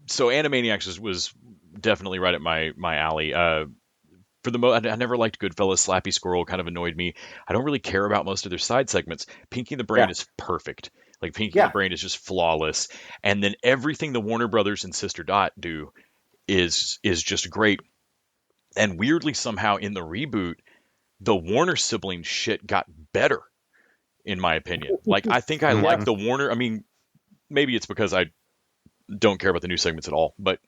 S3: So Animaniacs was definitely right at my alley. For the I never liked Goodfellas. Slappy Squirrel kind of annoyed me. I don't really care about most of their side segments. Pinky and the Brain is perfect. Like Pinky and the Brain is just flawless. And then everything the Warner Brothers and Sister Dot do is just great. And weirdly, somehow in the reboot, the Warner siblings shit got better, in my opinion. Like, I think I like the Warner. I mean, maybe it's because I don't care about the new segments at all, but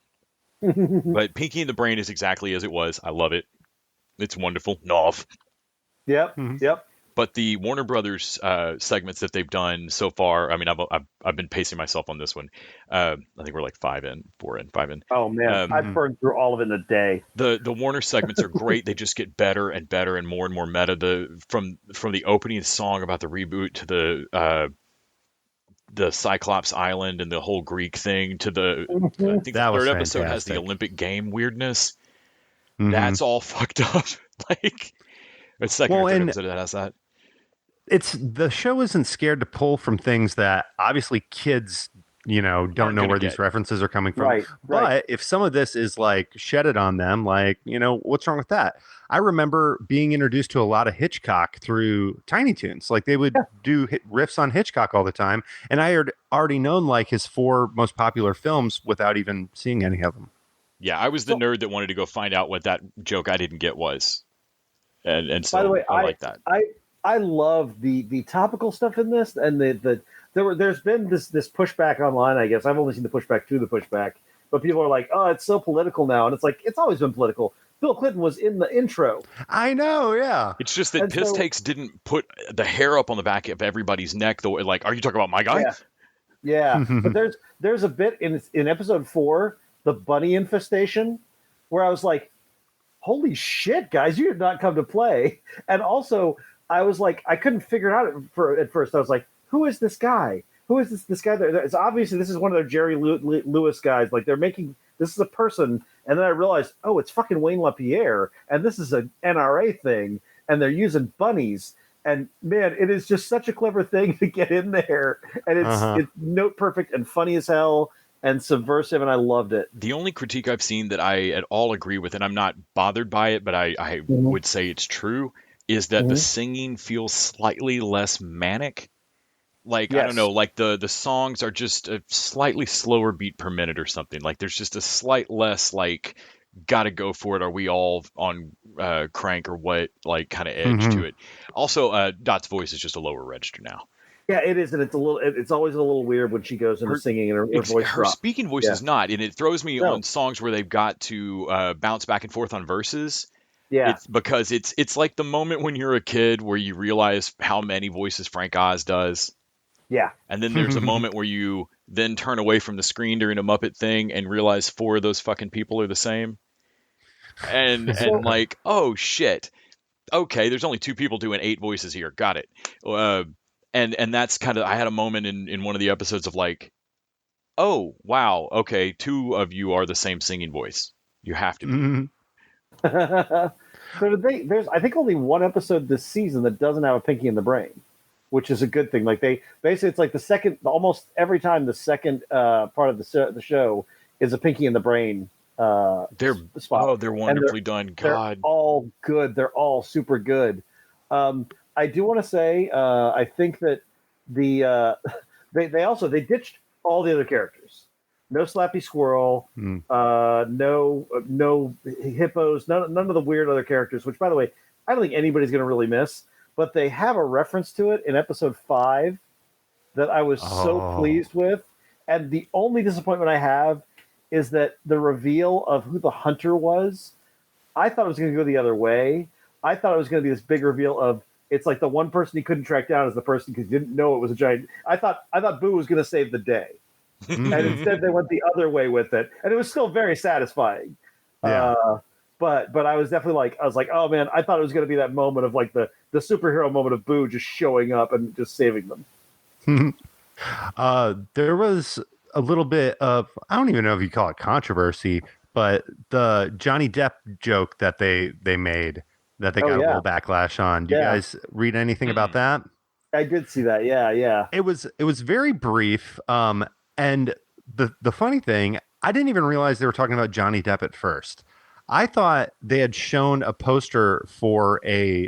S3: Pinky and the Brain is exactly as it was. I love it. It's wonderful. Nov.
S1: Yep.
S3: But the Warner Brothers segments that they've done so far, I mean, I've been pacing myself on this one. I think we're like 5 in.
S1: Oh man, I burned through all of it in a day.
S3: The Warner segments are great. They just get better and better and more meta. From the opening song about the reboot to the Cyclops Island and the whole Greek thing to I think the 3rd episode has the Olympic game weirdness. That's all fucked up. Like the 2nd or 3rd episode that has that.
S2: The show isn't scared to pull from things that obviously kids don't know where these references are coming from.
S1: Right.
S2: But if some of this is like shedded on them, like, what's wrong with that? I remember being introduced to a lot of Hitchcock through Tiny Toons. Like they would do riffs on Hitchcock all the time. And I had already known like his 4 most popular films without even seeing any of them.
S3: Yeah, I was the nerd that wanted to go find out what that joke I didn't get was. And so
S1: by the way,
S3: I like that.
S1: I love the topical stuff in this, and there's been this pushback online. I guess I've only seen the pushback to the pushback, but people are like, "Oh, it's so political now," and it's like it's always been political. Bill Clinton was in the intro.
S2: I know, yeah.
S3: It's just that Piss Takes didn't put the hair up on the back of everybody's neck. The way, like, are you talking about my guy?
S1: Yeah. But there's a bit in episode 4, the bunny infestation, where I was like, holy shit, guys, you did not come to play. And also, I was like, I couldn't figure it out at first. I was like, who is this guy? Who is this guy? It's obviously this is one of their Jerry Lewis guys. Like they're making this is a person, and then I realized, oh, it's fucking Wayne LaPierre, and this is an NRA thing, and they're using bunnies. And man, it is just such a clever thing to get in there, and it's note perfect and funny as hell and subversive, and I loved it.
S3: The only critique I've seen that I at all agree with, and I'm not bothered by it, but I would say it's true, is that the singing feels slightly less manic. Like, I don't know, like the songs are just a slightly slower beat per minute or something. Like there's just a slight less like, gotta go for it. Are we all on crank or what? Like kind of edge to it. Also, Dot's voice is just a lower register now.
S1: Yeah, it is, and it's always a little weird when she goes into singing and her voice
S3: her
S1: drops.
S3: speaking voice is not, and it throws me on songs where they've got to bounce back and forth on verses.
S1: Yeah,
S3: because it's like the moment when you're a kid where you realize how many voices Frank Oz does.
S1: Yeah,
S3: and then there's a moment where you then turn away from the screen during a Muppet thing and realize 4 of those fucking people are the same. And like, oh shit, okay, there's only 2 people doing 8 voices here. Got it. And that's kind of, I had a moment in one of the episodes of like, oh wow, okay, 2 of you are the same singing voice. You have to be.
S1: So there's I think only one episode this season that doesn't have a Pinky in the Brain, which is a good thing. Like they basically, it's like the second, almost every time the second part of the show is a Pinky in the Brain.
S3: They're
S1: spot.
S3: They're wonderfully done. God,
S1: they're all good. They're all super good. I do want to say, I think that they ditched all the other characters. No Slappy Squirrel, no hippos, none of the weird other characters. Which, by the way, I don't think anybody's going to really miss. But they have a reference to it in episode 5 that I was so pleased with. And the only disappointment I have is that the reveal of who the hunter was, I thought it was going to go the other way. I thought it was going to be this big reveal of it's like the one person he couldn't track down is the person because he didn't know it was a giant. I thought Boo was going to save the day. And instead they went the other way with it. And it was still very satisfying.
S2: Yeah.
S1: But I was definitely I was like, oh man, I thought it was going to be that moment of like the superhero moment of Boo just showing up and just saving them.
S2: There was a little bit of, I don't even know if you call it controversy, but the Johnny Depp joke that they made that they got a little backlash on. Do you guys read anything about that?
S1: I did see that. Yeah.
S2: It was very brief. And the funny thing, I didn't even realize they were talking about Johnny Depp at first. I thought they had shown a poster for a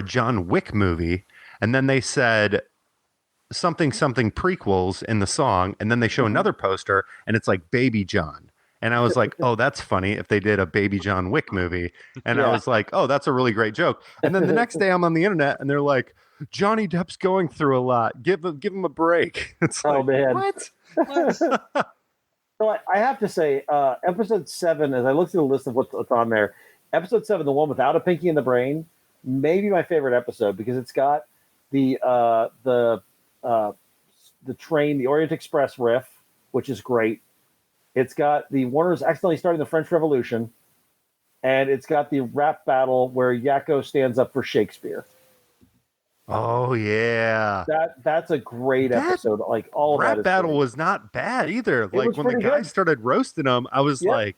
S2: John Wick movie, and then they said something prequels in the song, and then they show another poster, and it's like Baby John. And I was like, oh, that's funny if they did a Baby John Wick movie. And I was like, oh, that's a really great joke. And then the next day I'm on the internet, and they're like, Johnny Depp's going through a lot. Give him a break. It's like,
S1: man.
S2: What?
S1: So I have to say, episode 7, as I looked at the list of what's on there, episode 7, the one without a Pinky in the Brain, may be my favorite episode because it's got the train, the Orient Express riff, which is great. It's got the Warner's accidentally starting the French Revolution, and it's got the rap battle where Yakko stands up for Shakespeare.
S2: Oh yeah,
S1: that's a great episode. Like all of
S2: rap
S1: that
S2: battle
S1: great.
S2: Was not bad either. Like when the guys
S1: good.
S2: Started roasting them, I was like,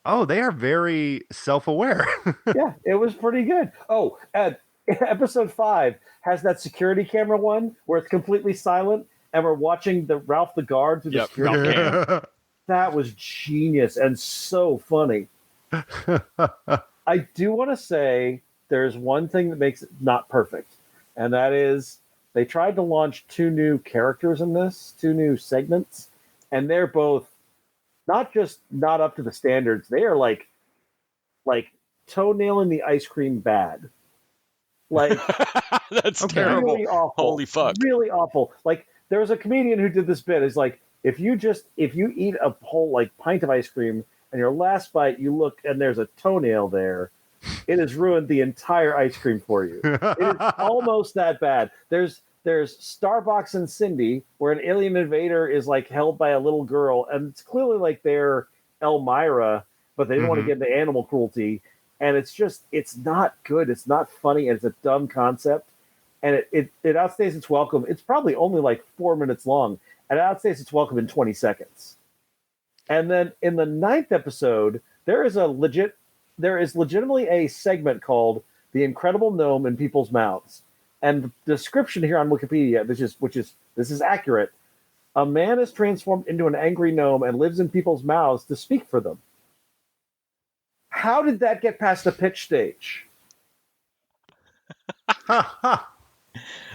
S2: "Oh, they are very self-aware."
S1: Yeah, it was pretty good. Oh, and episode 5 has that security camera one where it's completely silent, and we're watching the Ralph the Guard through the security camera. That was genius and so funny. I do want to say there's one thing that makes it not perfect, and that is they tried to launch 2 new characters in this, 2 new segments, and they're both not just not up to the standards. They are like toenailing the ice cream bad. Like
S3: that's terrible.
S1: Really awful.
S3: Holy fuck.
S1: Really awful. Like there was a comedian who did this bit. It's like if you eat a whole like pint of ice cream and your last bite you look and there's a toenail there, it has ruined the entire ice cream for you. It is almost that bad. There's Starbucks and Cindy, where an alien invader is like held by a little girl, and it's clearly like they're Elmira, but they didn't want to get into animal cruelty. And it's not good. It's not funny. And it's a dumb concept. And it outstays its welcome. It's probably only like 4 minutes long. And it outstays its welcome in 20 seconds. And then in the 9th episode, there is legitimately a segment called The Incredible Gnome in People's Mouths. And the description here on Wikipedia, this is accurate. A man is transformed into an angry gnome and lives in people's mouths to speak for them. How did that get past the pitch stage?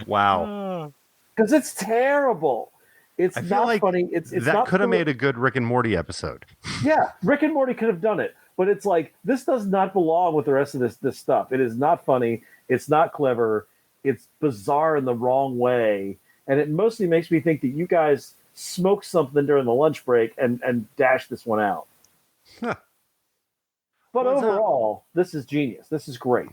S2: Wow.
S1: Because it's terrible. It's
S2: I feel
S1: not
S2: like
S1: funny. It's
S2: that
S1: not
S2: could have
S1: cool.
S2: made a good Rick and Morty episode.
S1: Yeah, Rick and Morty could have done it. But it's like, this does not belong with the rest of this stuff. It is not funny. It's not clever. It's bizarre in the wrong way. And it mostly makes me think that you guys smoked something during the lunch break and dashed this one out.
S2: Huh.
S1: But overall, this is genius. This is great.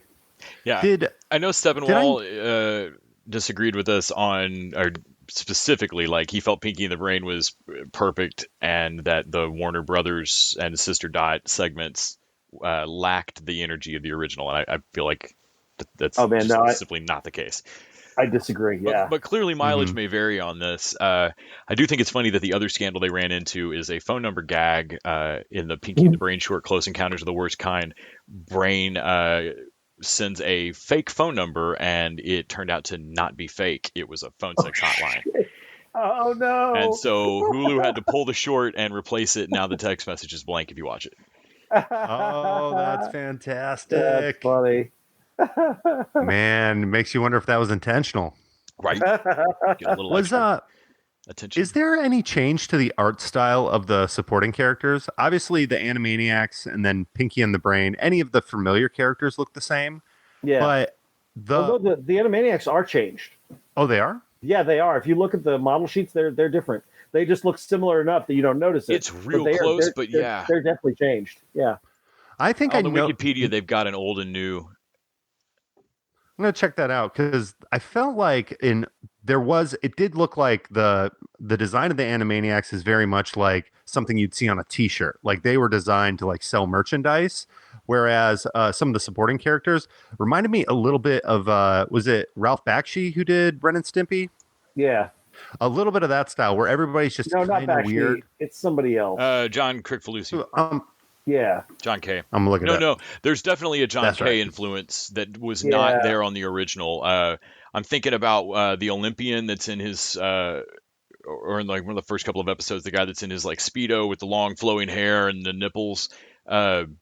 S3: Yeah. I know Steppenwall disagreed with us on, or specifically, like he felt Pinky and the Brain was perfect and that the Warner Brothers and Sister Dot segments lacked the energy of the original. And I feel like that's simply not the case.
S1: I disagree, yeah.
S3: But clearly mileage may vary on this. I do think it's funny that the other scandal they ran into is a phone number gag in the Pinky and the Brain short, Close Encounters of the Worst Kind. Brain sends a fake phone number, and it turned out to not be fake. It was a phone sex hotline.
S1: Oh, no.
S3: And so Hulu had to pull the short and replace it. Now the text message is blank if you watch it.
S2: Oh, that's fantastic.
S1: That's funny.
S2: Man, makes you wonder if that was intentional.
S3: Right. Get a little attention.
S2: Is there any change to the art style of the supporting characters? Obviously, the Animaniacs and then Pinky and the Brain, any of the familiar characters look the same.
S1: Yeah.
S2: But
S1: the Animaniacs are changed.
S2: Oh, they are?
S1: Yeah, they are. If you look at the model sheets, they're different. They just look similar enough that you don't notice it.
S3: It's real close, but yeah.
S1: They're definitely changed. Yeah.
S2: I think
S3: on the Wikipedia, they've got an old and new.
S2: I'm gonna check that out because I felt like it did look like the design of the Animaniacs is very much like something you'd see on a T-shirt. Like they were designed to like sell merchandise, whereas some of the supporting characters reminded me a little bit of was it Ralph Bakshi who did Ren and Stimpy?
S1: Yeah,
S2: a little bit of that style where everybody's just kind of weird.
S1: It's somebody else.
S3: John Kricfalusi.
S1: Yeah.
S3: John K.
S2: I'm looking at
S3: No, there's definitely a John K influence that was not there on the original. I'm thinking about the Olympian that's in his or in like one of the first couple of episodes, the guy that's in his like Speedo with the long flowing hair and the nipples. And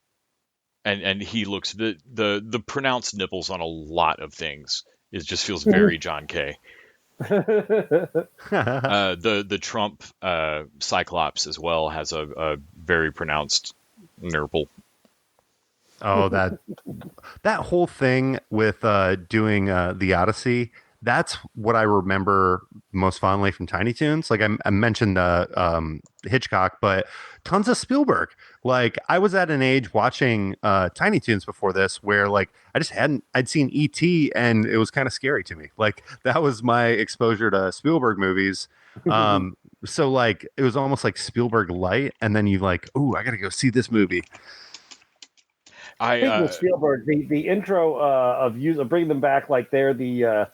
S3: he looks the pronounced nipples on a lot of things. It just feels very John K. The Trump Cyclops as well has a very pronounced nipple.
S2: Oh, that whole thing with doing the Odyssey, that's what I remember most fondly from Tiny Toons. Like I mentioned Hitchcock, but tons of Spielberg. Like I was at an age watching Tiny Toons before this where like I'd seen E.T. and it was kind of scary to me. Like that was my exposure to Spielberg movies. So like it was almost like Spielberg light, and then you like, ooh, I gotta go see this movie.
S1: I think with Spielberg, the intro of bringing them back like they're the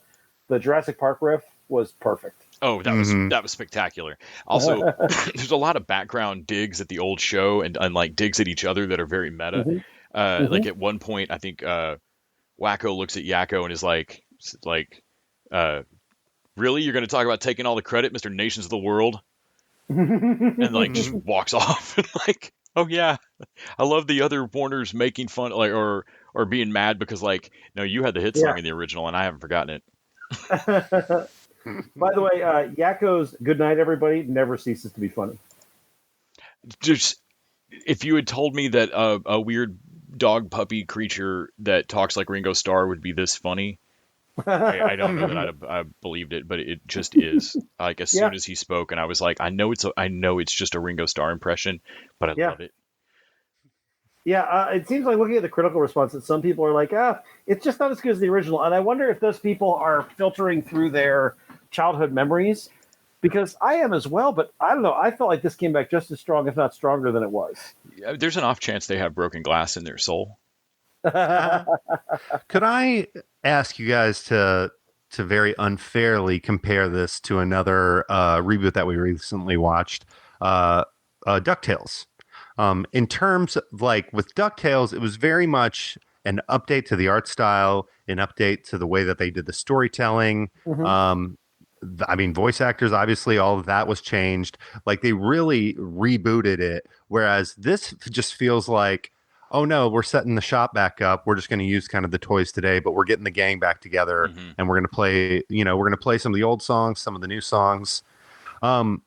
S1: Jurassic Park riff was perfect.
S3: Oh, that was spectacular. Also, there's a lot of background digs at the old show and like digs at each other that are very meta. Like at one point, I think Wacko looks at Yakko and is like Really? You're going to talk about taking all the credit, Mr. Nations of the World? And like just walks off and like, oh yeah, I love the other Warners making fun like or being mad because like, no, you had the hit song in the original and I haven't forgotten it.
S1: By the way, Yakko's "Good Night, Everybody" never ceases to be funny.
S3: Just if you had told me that a weird dog puppy creature that talks like Ringo Starr would be this funny, I don't know that I believed it, but it just is. Like as soon as he spoke, and I was like, I know it's just a Ringo Starr impression, but I love it.
S1: Yeah, it seems like looking at the critical response that some people are like, it's just not as good as the original, and I wonder if those people are filtering through their childhood memories, because I am as well. But I don't know. I felt like this came back just as strong, if not stronger, than it was.
S3: There's an off chance they have broken glass in their soul.
S2: Could I ask you guys to very unfairly compare this to another reboot that we recently watched, DuckTales? In terms of, like, with DuckTales, it was very much an update to the art style, an update to the way that they did the storytelling. I mean, voice actors, obviously, all of that was changed. Like, they really rebooted it, whereas this just feels like, oh no, we're setting the shop back up. We're just going to use kind of the toys today, but we're getting the gang back together and we're going to play, we're going to play some of the old songs, some of the new songs. And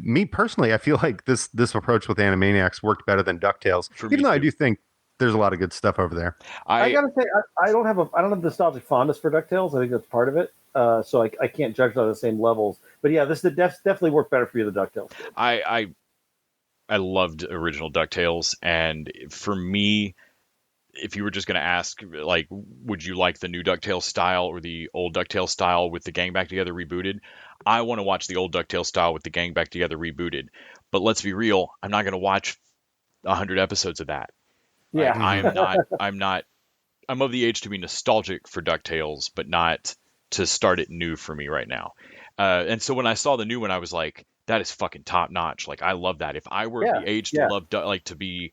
S2: me personally, I feel like this approach with Animaniacs worked better than DuckTales, even though I do think there's a lot of good stuff over there.
S1: I gotta say, I don't have nostalgic fondness for DuckTales. I think that's part of it. So I can't judge it on the same levels. But yeah, this definitely worked better for you than DuckTales did.
S3: I loved original DuckTales, and for me, if you were just going to ask, like, would you like the new DuckTales style or the old DuckTales style with the gang back together rebooted? I want to watch the old DuckTales style with the gang back together rebooted. But let's be real, I'm not going to watch 100 episodes of that.
S1: Yeah,
S3: I'm of the age to be nostalgic for DuckTales, but not to start it new for me right now. And so when I saw the new one, I was like, that is fucking top notch. Like, I love that. If I were the age to love, to be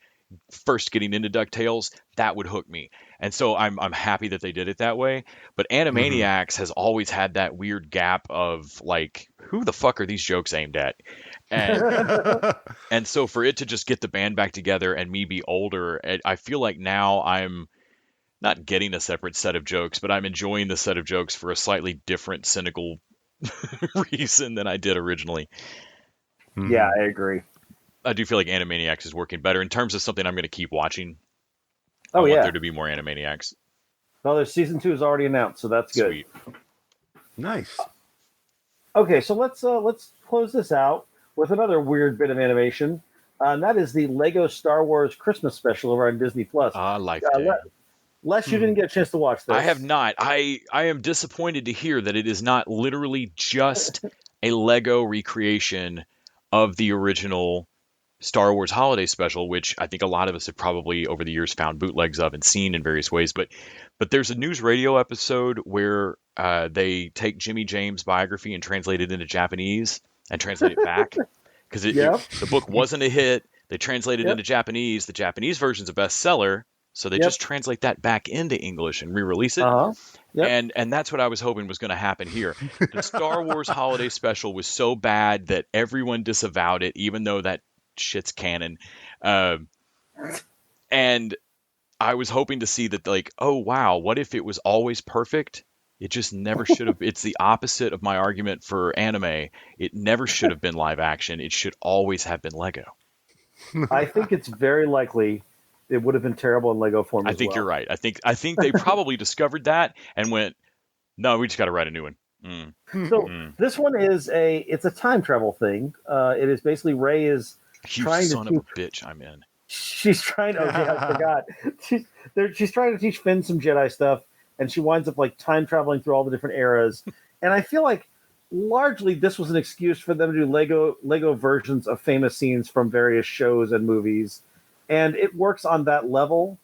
S3: first getting into DuckTales, that would hook me. And so I'm happy that they did it that way. But Animaniacs has always had that weird gap of like, who the fuck are these jokes aimed at? And and so for it to just get the band back together and me be older, I feel like now I'm not getting a separate set of jokes, but I'm enjoying the set of jokes for a slightly different cynical reason than I did originally.
S1: Yeah, I agree.
S3: I do feel like Animaniacs is working better in terms of something I'm going to keep watching.
S1: I want
S3: there to be more Animaniacs.
S1: Well, there's season 2 is already announced, so that's good.
S3: Sweet.
S2: Nice.
S1: Okay, so let's close this out with another weird bit of animation, and that is the Lego Star Wars Christmas special over on Disney Plus. Les, you didn't get a chance to watch this.
S3: I have not. I am disappointed to hear that it is not literally just a Lego recreation of the original Star Wars holiday special, which I think a lot of us have probably over the years found bootlegs of and seen in various ways. But there's a news radio episode where they take Jimmy James' biography and translate it into Japanese and translate it back because the book wasn't a hit. They translated it into Japanese. The Japanese version's a bestseller, so they just translate that back into English and re-release it. And that's what I was hoping was going to happen here. The Star Wars holiday special was so bad that everyone disavowed it, even though that shit's canon. And I was hoping to see that, like, oh wow, what if it was always perfect? It just never should have. It's the opposite of my argument for anime. It never should have been live action. It should always have been Lego.
S1: I think it's very likely it would have been terrible in Lego form.
S3: I think you're right. I think they probably discovered that and went, no, we just got to write a new one.
S1: So this one is it's a time travel thing. It is basically Rey is trying
S3: son of a bitch. I'm in.
S1: She's trying. Oh yeah, I forgot. She's trying to teach Finn some Jedi stuff, and she winds up like time traveling through all the different eras. And I feel like largely this was an excuse for them to do Lego versions of famous scenes from various shows and movies, and it works on that level.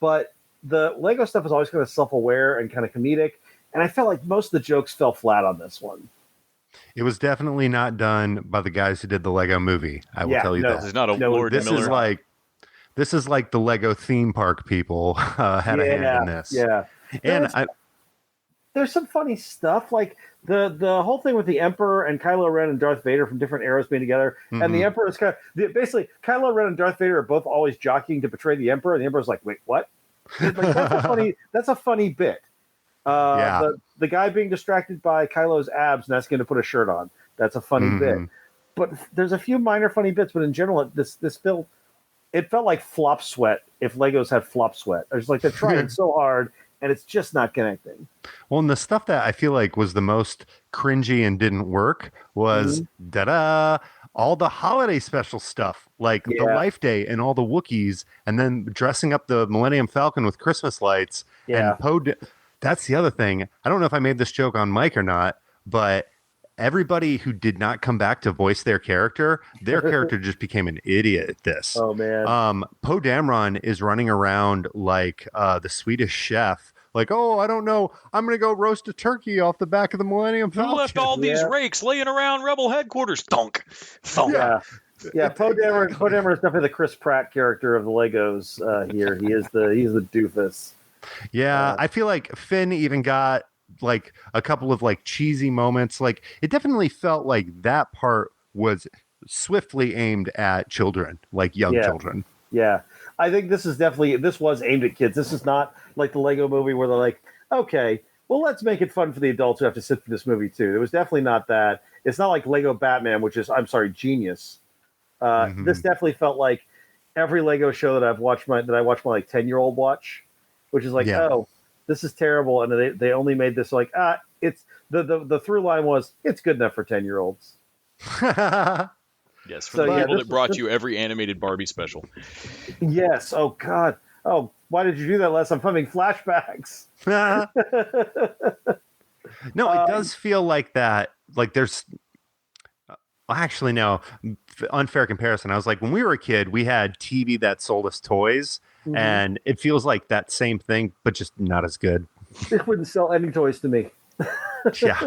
S1: But the Lego stuff is always kind of self-aware and kind of comedic, and I felt like most of the jokes fell flat on this one.
S2: It was definitely not done by the guys who did the Lego movie. I will tell you that.
S3: This is not a Lord Miller.
S2: This is like the Lego theme park people had a hand in this.
S1: Yeah.
S2: And
S1: there's some funny stuff, like the whole thing with the Emperor and Kylo Ren and Darth Vader from different eras being together, and the Emperor is basically Kylo Ren and Darth Vader are both always jockeying to betray the Emperor, and the Emperor's like, wait, what? Like, that's a funny bit. The guy being distracted by Kylo's abs and asking him to put a shirt on, that's a funny bit. But there's a few minor funny bits, but in general, this film, it felt like flop sweat if Legos had flop sweat. It's like they're trying so hard, and it's just not connecting.
S2: Well, and the stuff that I feel like was the most cringy and didn't work was all the holiday special stuff, like the Life Day and all the Wookiees, and then dressing up the Millennium Falcon with Christmas lights. And that's the other thing. I don't know if I made this joke on mic or not, but everybody who did not come back to voice their character just became an idiot at this.
S1: Oh, man.
S2: Poe Dameron is running around like the Swedish chef. Like, oh, I don't know. I'm going to go roast a turkey off the back of the Millennium Falcon.
S3: Who left all these rakes laying around Rebel headquarters? Thunk. Thunk.
S1: Yeah, Poe Dameron is definitely the Chris Pratt character of the Legos here. He's the doofus.
S2: Yeah, I feel like Finn even got like a couple of like cheesy moments. Like it definitely felt like that part was swiftly aimed at children, like young children.
S1: Yeah. I think this was aimed at kids. This is not like the Lego movie where they're like, okay, well, let's make it fun for the adults who have to sit through this movie too. It was definitely not that. It's not like Lego Batman, which is, I'm sorry, genius. This definitely felt like every Lego show that I watch my like 10-year-old watch, which is like, oh, this is terrible. And they only made this like, it's the through line was, it's good enough for 10-year-olds.
S3: Yes, for the people that brought you every animated Barbie special.
S1: Yes. Oh, God. Oh, why did you do that, Les? I'm having flashbacks.
S2: No, it does feel like that. Like there's... Actually, no. Unfair comparison. I was like, when we were a kid, we had TV that sold us toys, and it feels like that same thing, but just not as good.
S1: It wouldn't sell any toys to me.
S2: Yeah.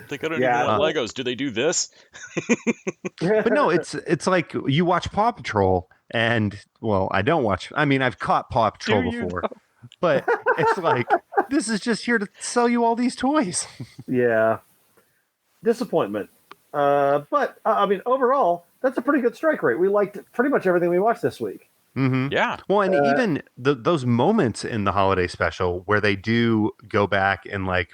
S3: Like, I don't even want Legos. Do they do this?
S2: But no, it's like you watch Paw Patrol, and well, I don't watch. I mean, I've caught Paw Patrol before, but it's like this is just here to sell you all these toys.
S1: Yeah, disappointment. But I mean, overall, that's a pretty good strike rate. We liked pretty much everything we watched this week.
S3: Yeah.
S2: Well, and even those moments in the holiday special where they do go back and like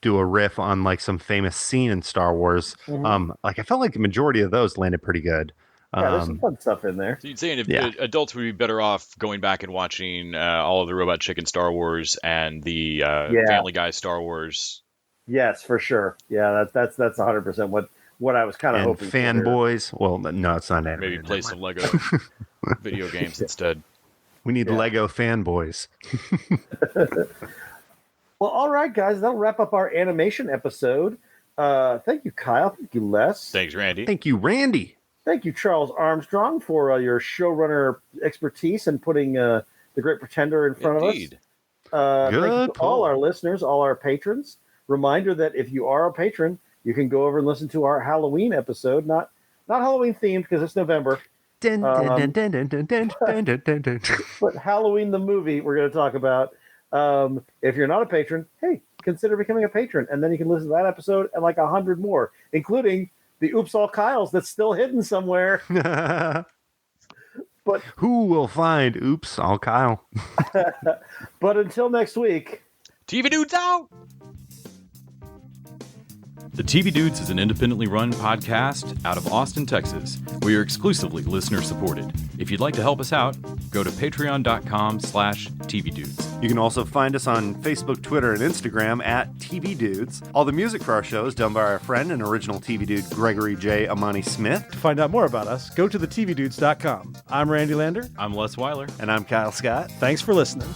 S2: do a riff on like some famous scene in Star Wars. Like I felt like the majority of those landed pretty good.
S1: Yeah, there's some fun stuff in there.
S3: So you'd say adults would be better off going back and watching all of the Robot Chicken Star Wars and the Family Guy Star Wars.
S1: Yes, for sure. Yeah, that's 100% what I was kind of hoping.
S2: Fanboys. Well, no, it's not animated.
S3: Maybe play some Lego video games instead.
S2: We need Lego fanboys.
S1: Well, all right, guys, that'll wrap up our animation episode. Thank you, Kyle. Thank you, Les.
S3: Thanks, Randy.
S2: Thank you, Randy.
S1: Thank you, Charles Armstrong, for your showrunner expertise and putting The Great Pretender in front of us. Thank you to all our listeners, all our patrons. Reminder that if you are a patron, you can go over and listen to our Halloween episode. Not Halloween themed because it's November. But Halloween the movie we're going to talk about. If you're not a patron, hey, consider becoming a patron, and then you can listen to that episode and like 100 more, including the Oops All Kyles that's still hidden somewhere. But
S2: who will find Oops All Kyle?
S1: But until next week,
S3: TV Dudes out! The TV Dudes is an independently run podcast out of Austin, Texas. We are exclusively listener supported. If you'd like to help us out, go to patreon.com/TVDudes.
S2: You can also find us on Facebook, Twitter, and Instagram at TV Dudes. All the music for our show is done by our friend and original TV Dude, Gregory J. Amani Smith.
S4: To find out more about us, go to thetvdudes.com. I'm Randy Lander.
S3: I'm Les Weiler.
S2: And I'm Kyle Scott.
S4: Thanks for listening.